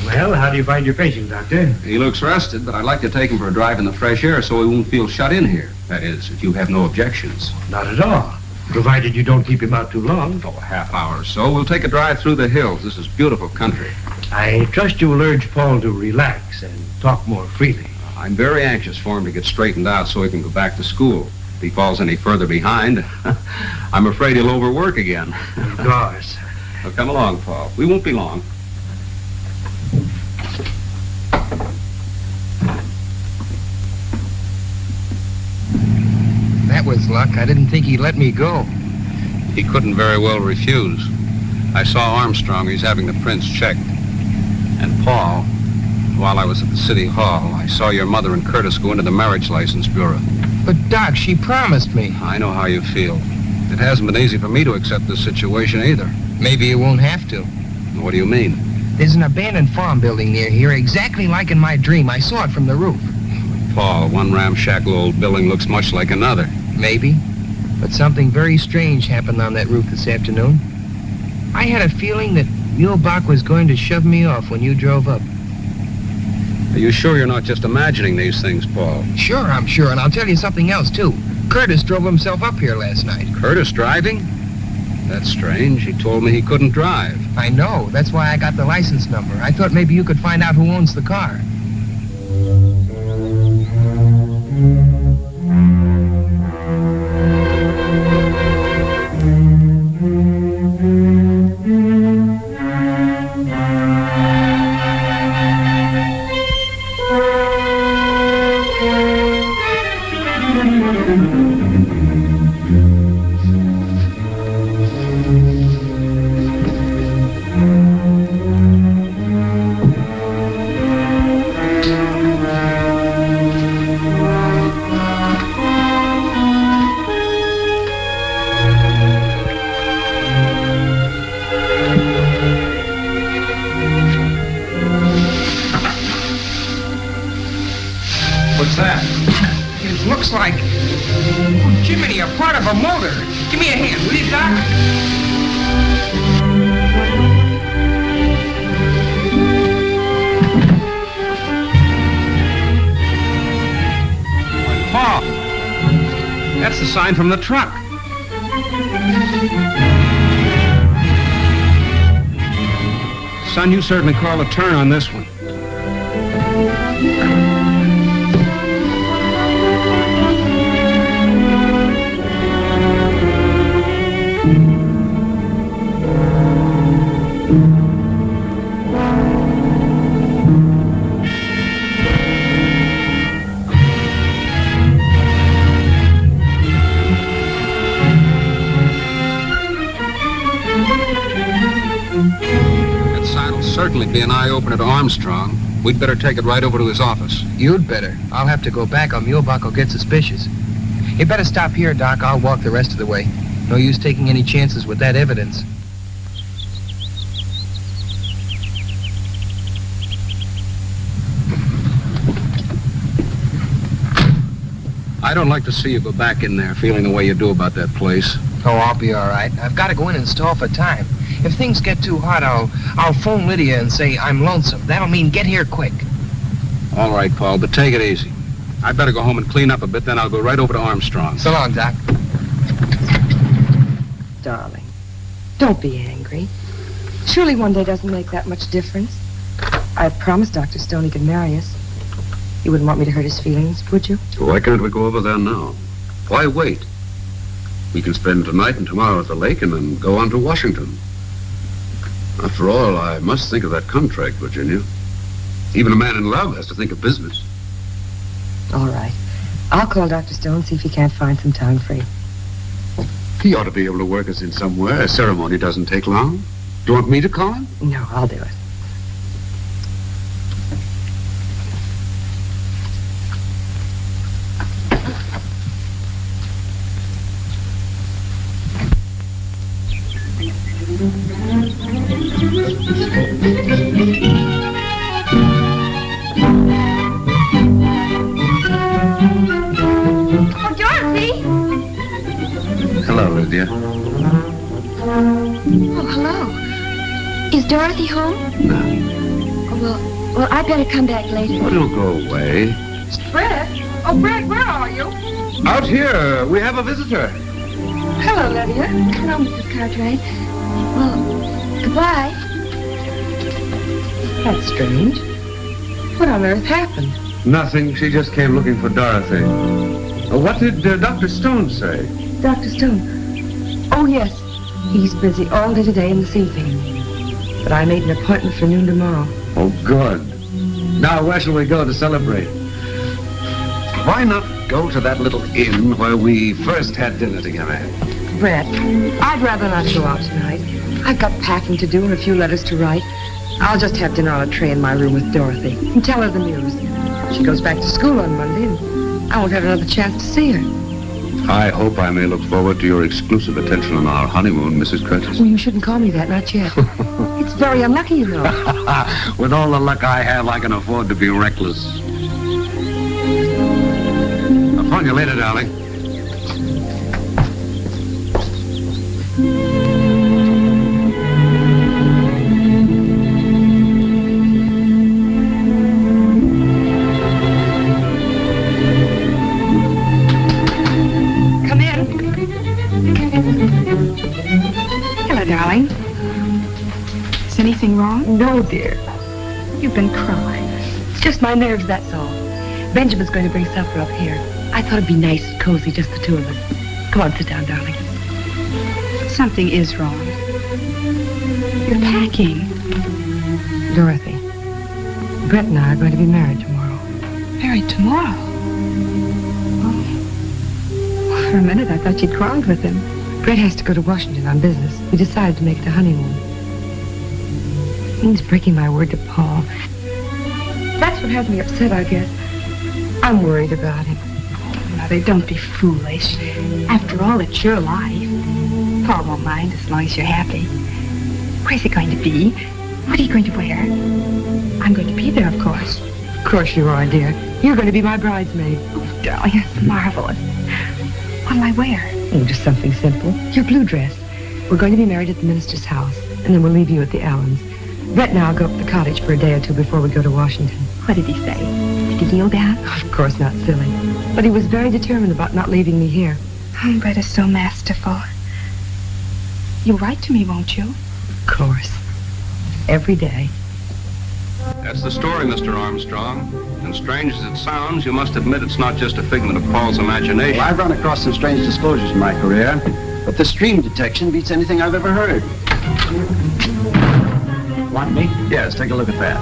Well, how do you find your patient, Doctor? He looks rested, but I'd like to take him for a drive in the fresh air so he won't feel shut in here. That is, if you have no objections. Not at all. Provided you don't keep him out too long. Oh, a half hour or so. We'll take a drive through the hills. This is beautiful country. I trust you will urge Paul to relax and talk more freely. I'm very anxious for him to get straightened out so he can go back to school. If he falls any further behind, I'm afraid he'll overwork again. Of course. Well, come along, Paul. We won't be long. That was luck. I didn't think he'd let me go. He couldn't very well refuse. I saw Armstrong. He's having the prints checked. And Paul, while I was at the city hall, I saw your mother and Curtis go into the marriage license bureau. But, Doc, she promised me. I know how you feel. It hasn't been easy for me to accept this situation either. Maybe you won't have to. What do you mean? There's an abandoned farm building near here, exactly like in my dream. I saw it from the roof. Paul, one ramshackle old building looks much like another. Maybe. But something very strange happened on that roof this afternoon. I had a feeling that Muhlbach was going to shove me off when you drove up. Are you sure you're not just imagining these things, Paul? Sure, I'm sure, and I'll tell you something else, too. Curtis drove himself up here last night. Curtis driving? That's strange. He told me he couldn't drive. I know. That's why I got the license number. I thought maybe you could find out who owns the car. a motor. Give me a hand, will you, Doc? Paul, that's the sign from the truck. Son, you certainly called a turn on this one. Certainly be an eye-opener to Armstrong. We'd better take it right over to his office. You'd better. I'll have to go back or Muhlbach will get suspicious. You better stop here, Doc. I'll walk the rest of the way. No use taking any chances with that evidence. I don't like to see you go back in there feeling the way you do about that place. Oh, I'll be all right. I've got to go in and stall for time. If things get too hot, I'll phone Lydia and say I'm lonesome. That'll mean get here quick. All right, Paul, but take it easy. I'd better go home and clean up a bit, then I'll go right over to Armstrong. So long, Doc. Darling, don't be angry. Surely one day doesn't make that much difference. I've promised Dr. Stone he could marry us. You wouldn't want me to hurt his feelings, would you? Why can't we go over there now? Why wait? We can spend tonight and tomorrow at the lake and then go on to Washington. After all, I must think of that contract, Virginia. Even a man in love has to think of business. All right. I'll call Dr. Stone and see if he can't find some time free. He ought to be able to work us in somewhere. A ceremony doesn't take long. Do you want me to call him? No, I'll do it. Oh, Dorothy! Hello, Lydia. Oh, hello. Is Dorothy home? No. Oh, well, I'd better come back later. Oh, don't go away. Brett? Oh, Brett, where are you? Out here. We have a visitor. Hello, Lydia. Hello, Mrs. Cartwright. Well, goodbye. That's strange. What on earth happened? Nothing. She just came looking for Dorothy. What did Dr. Stone say? Dr. Stone? Oh, yes. He's busy all day today and this evening. But I made an appointment for noon tomorrow. Oh, good. Now, where shall we go to celebrate? Why not go to that little inn where we first had dinner together? Brett, I'd rather not go out tonight. I've got packing to do and a few letters to write. I'll just have dinner on a tray in my room with Dorothy and tell her the news. She goes back to school on Monday and I won't have another chance to see her. I hope I may look forward to your exclusive attention on our honeymoon, Mrs. Curtis. Well, you shouldn't call me that, not yet. It's very unlucky, you know. With all the luck I have, I can afford to be reckless. I'll phone you later, darling. Hello, darling. Is anything wrong? No, dear. You've been crying. It's just my nerves, that's all. Benjamin's going to bring supper up here. I thought it'd be nice and cozy, just the two of us. Come on, sit down, darling. Something is wrong. You're packing. Dorothy, Brett and I are going to be married tomorrow. Married tomorrow? Oh. For a minute, I thought you'd quarreled with him. Brett has to go to Washington on business. We decided to make it a honeymoon. It means breaking my word to Paul. That's what has me upset, I guess. I'm worried about him. Oh, Mother, don't be foolish. After all, it's your life. Paul won't mind as long as you're happy. Where's he going to be? What are you going to wear? I'm going to be there, of course. Of course you are, dear. You're going to be my bridesmaid. Oh, darling, that's marvelous. What'll I wear? Oh, just something simple. Your blue dress. We're going to be married at the minister's house, and then we'll leave you at the Allens. Brett and I'll go up to the cottage for a day or two before we go to Washington. What did he say? Did he kneel down? Of course not, silly. But he was very determined about not leaving me here. Oh, Brett is so masterful. You'll write to me, won't you? Of course. Every day. That's the story, Mr. Armstrong. And strange as it sounds, you must admit it's not just a figment of Paul's imagination. Well, I've run across some strange disclosures in my career, but the stream detection beats anything I've ever heard. Want me? Yes, take a look at that.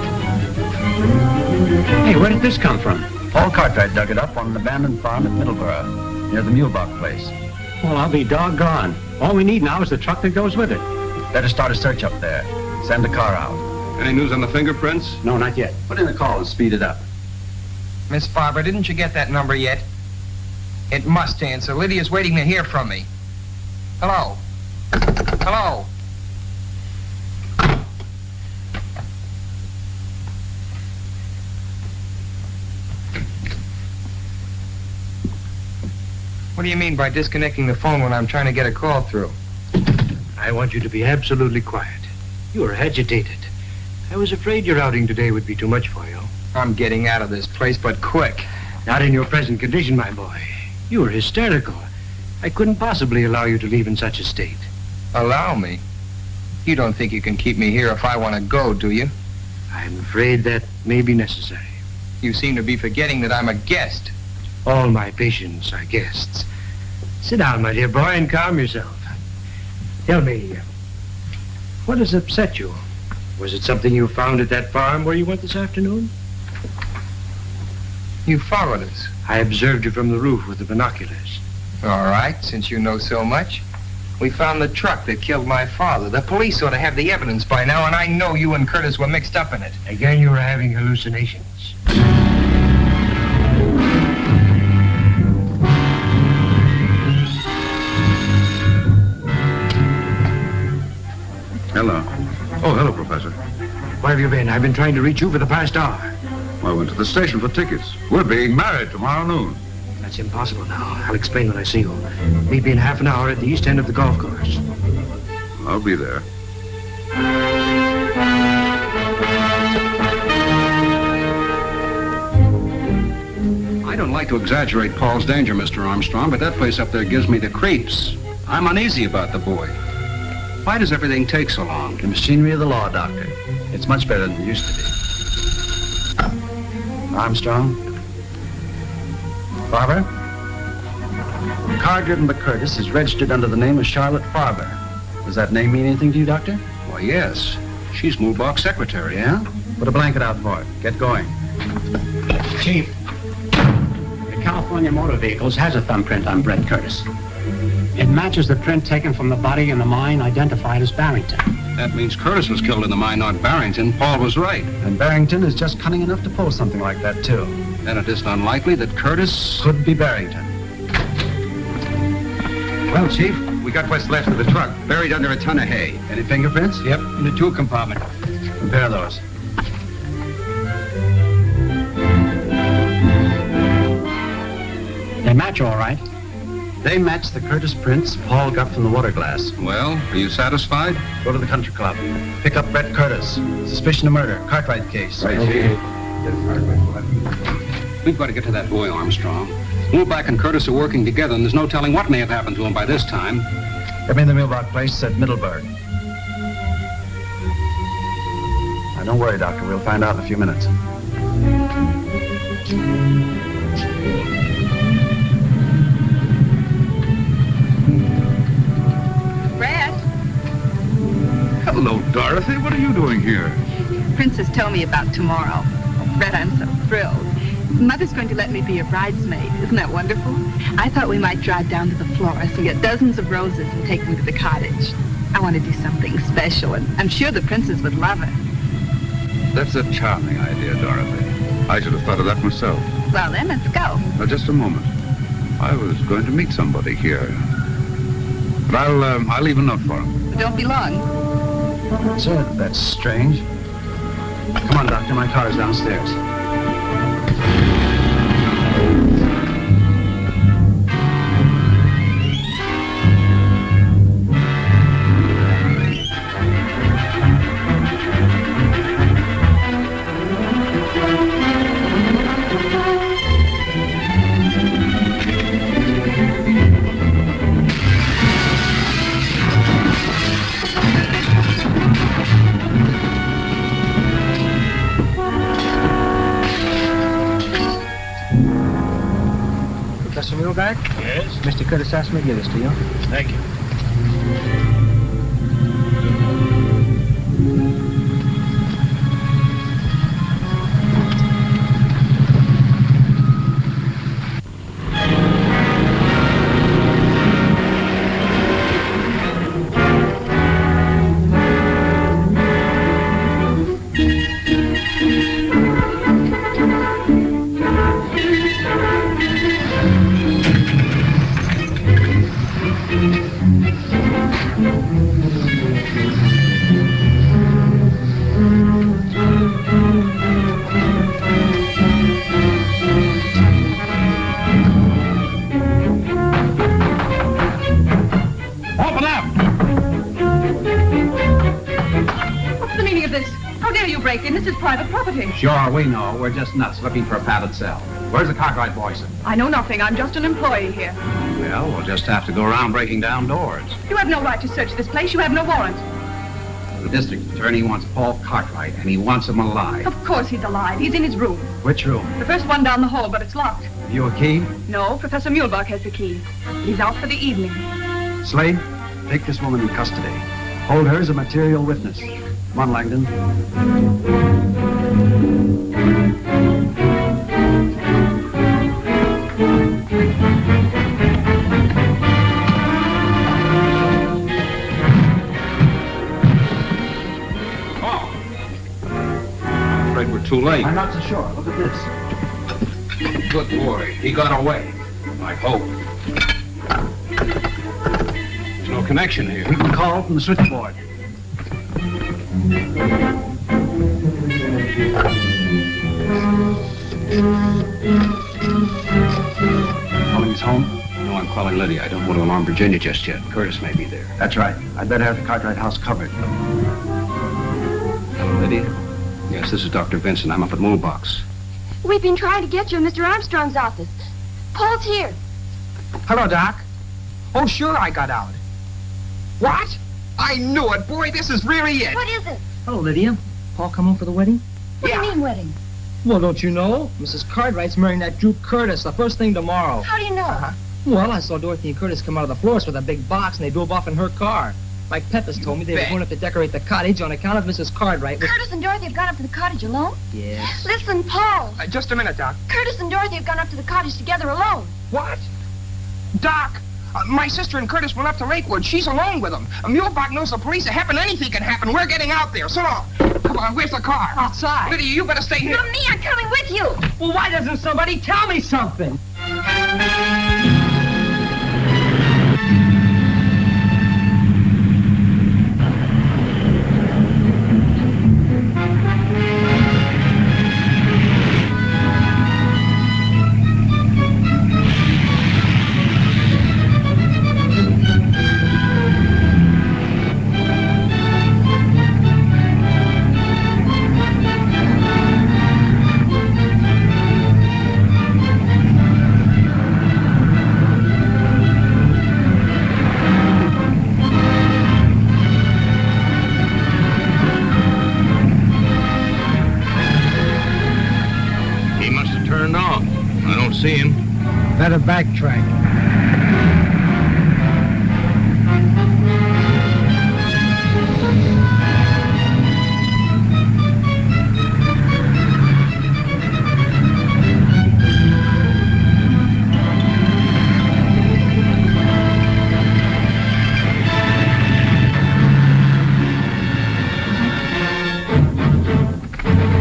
Hey, where did this come from? Paul Cartwright dug it up on an abandoned farm at Middleborough, near the Muhlbach place. Well, I'll be doggone. All we need now is the truck that goes with it. Better start a search up there. Send a car out. Any news on the fingerprints? No, not yet. Put in a call and speed it up. Miss Farber, didn't you get that number yet? It must answer. Lydia's waiting to hear from me. Hello? Hello? What do you mean by disconnecting the phone when I'm trying to get a call through? I want you to be absolutely quiet. You are agitated. I was afraid your outing today would be too much for you. I'm getting out of this place, but quick. Not in your present condition, my boy. You are hysterical. I couldn't possibly allow you to leave in such a state. Allow me? You don't think you can keep me here if I want to go, do you? I'm afraid that may be necessary. You seem to be forgetting that I'm a guest. All my patients are guests. Sit down, my dear boy, and calm yourself. Tell me, what has upset you? Was it something you found at that farm where you went this afternoon? You followed us. I observed you from the roof with the binoculars. All right, since you know so much. We found the truck that killed my father. The police ought to have the evidence by now, and I know you and Curtis were mixed up in it. Again, you were having hallucinations. Hello. Oh, hello, Professor. Where have you been? I've been trying to reach you for the past hour. Well, I went to the station for tickets. We're being married tomorrow noon. That's impossible now. I'll explain when I see you. Meet me in half an hour at the east end of the golf course. I'll be there. I don't like to exaggerate Paul's danger, Mr. Armstrong, but that place up there gives me the creeps. I'm uneasy about the boy. Why does everything take so long? The machinery of the law, Doctor. It's much better than it used to be. Armstrong? Farber? The car driven by Curtis is registered under the name of Charlotte Farber. Does that name mean anything to you, Doctor? Why, yes. She's Muhlbach's secretary. Yeah? Put a blanket out for it. Get going. Chief, the California Motor Vehicles has a thumbprint on Brett Curtis. It matches the print taken from the body in the mine identified as Barrington. That means Curtis was killed in the mine, not Barrington. Paul was right. And Barrington is just cunning enough to pull something like that, too. Then it isn't unlikely that Curtis... Could be Barrington. Well, Chief, we got what's left of the truck, buried under a ton of hay. Any fingerprints? Yep, in the tool compartment. Compare those. They match all right. They match the Curtis prints Paul got from the water glass. Well, are you satisfied? Go to the country club. Pick up Brett Curtis. Suspicion of murder. Cartwright case. Right, okay. We've got to get to that boy, Armstrong. Muhlbach and Curtis are working together, and there's no telling what may have happened to him by this time. Get me in the Muhlbach place at Middleburg. Now, don't worry, Doctor. We'll find out in a few minutes. Brett, Hello, Dorothy. What are you doing here? Princess told me about tomorrow. Brett, I'm so thrilled. Mother's going to let me be a bridesmaid. Isn't that wonderful? I thought we might drive down to the florist and get dozens of roses and take them to the cottage. I want to do something special, and I'm sure the princess would love it. That's a charming idea, Dorothy. I should have thought of that myself. Well, then, let's go. Now, just a moment. I was going to meet somebody here. But I'll leave a note for him. But don't be long. Sir, that's strange. Come on, Doctor. My car is downstairs. Muhlbach? Yes? Mr. Curtis asked me to give this to you. Thank you. This is private property. Sure, we know. We're just nuts looking for a padded cell. Where's the Cartwright boys? I know nothing. I'm just an employee here. Well, we'll just have to go around breaking down doors. You have no right to search this place. You have no warrant. The district attorney wants Paul Cartwright, and he wants him alive. Of course he's alive. He's in his room. Which room? The first one down the hall, but it's locked. Have you a key? No, Professor Muhlbach has the key. He's out for the evening. Slade, take this woman in custody. Hold her as a material witness. Come on, Langdon. We're too late. I'm not so sure. Look at this. Good boy. He got away. I hope. There's no connection here. We can call from the switchboard. Calling his home? No, I'm calling Lydia. I don't want to alarm Virginia just yet. Curtis may be there. That's right. I'd better have the Cartwright house covered. Hello, Lydia. Yes, this is Dr. Vincent. I'm up at Muhlbach's. We've been trying to get you in Mr. Armstrong's office. Paul's here. Hello, Doc. Oh, sure, I got out. What? I knew it. Boy, this is really it. What is it? Hello, Lydia. Paul come home for the wedding? What do you mean wedding? Well, don't you know? Mrs. Cartwright's marrying that Duke Curtis the first thing tomorrow. How do you know? Well, I saw Dorothy and Curtis come out of the florist with a big box, and they drove off in her car. Mike Pepys told me they were going up to decorate the cottage on account of Mrs. Cartwright. Curtis and Dorothy have gone up to the cottage alone? Yes. Listen, Paul. Just a minute, Doc. Curtis and Dorothy have gone up to the cottage together alone. What? Doc, my sister and Curtis went up to Lakewood. She's alone with them. Muhlbach knows the police are happen. Anything can happen. We're getting out there. So long. Come on, where's the car? Outside. Lydia, you better stay here. Not me. I'm coming with you. Well, why doesn't somebody tell me something? See him. Better backtrack.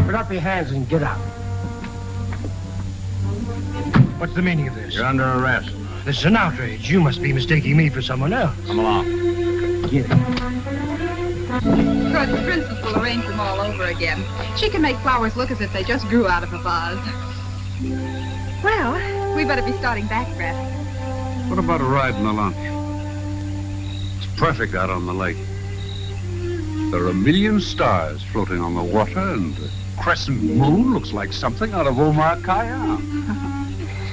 Put up your hands and get out. What's the meaning of this? You're under arrest. This is an outrage. You must be mistaking me for someone else. Come along. Get it. Good, the princess will arrange them all over again. She can make flowers look as if they just grew out of a vase. Well, we better be starting back, Brett. What about a ride in the launch? It's perfect out on the lake. There are a million stars floating on the water, and the crescent moon looks like something out of Omar Khayyam.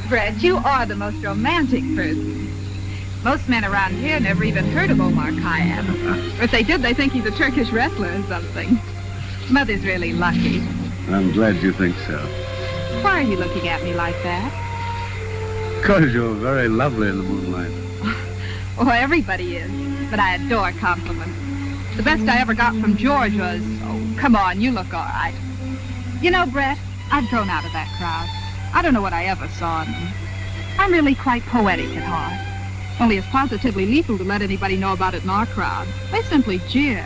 Brett, you are the most romantic person. Most men around here never even heard of Omar Khayyam. Or if they did, they think he's a Turkish wrestler or something. Mother's really lucky. I'm glad you think so. Why are you looking at me like that? because you're very lovely in the moonlight. Oh, everybody is. But I adore compliments. The best I ever got from George was, oh, come on, you look all right. You know, Brett, I've grown out of that crowd. I don't know what I ever saw in them. I'm really quite poetic at heart. Only it's positively lethal to let anybody know about it in our crowd. They simply jeer.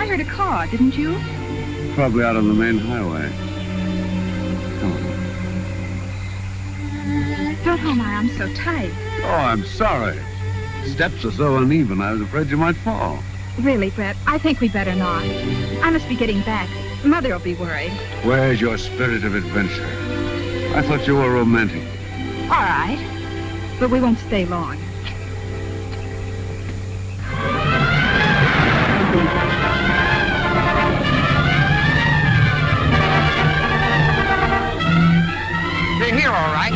I heard a car, didn't you? Probably out on the main highway. Come on. Don't hold my arm so tight. Oh, I'm sorry. Steps are so uneven, I was afraid you might fall. Really, Brett, I think we'd better not. I must be getting back. Mother will be worried. Where's your spirit of adventure? I thought you were romantic. All right. But we won't stay long. They're here, all right.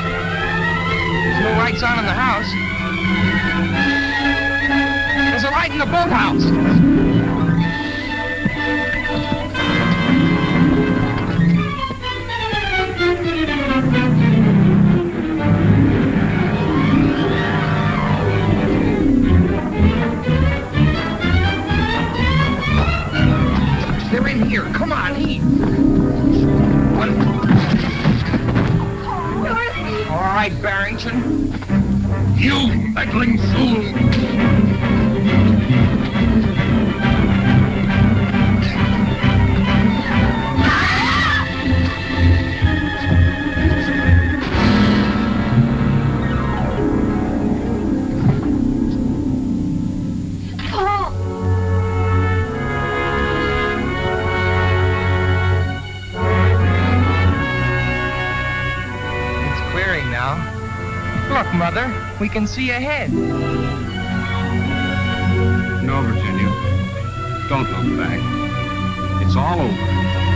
There's no lights on in the house. There's a light in the boathouse. They're in here. Come on, eat. All right, Barrington. You meddling fool! Look, Mother, we can see ahead. No, Virginia. Don't look back. It's all over.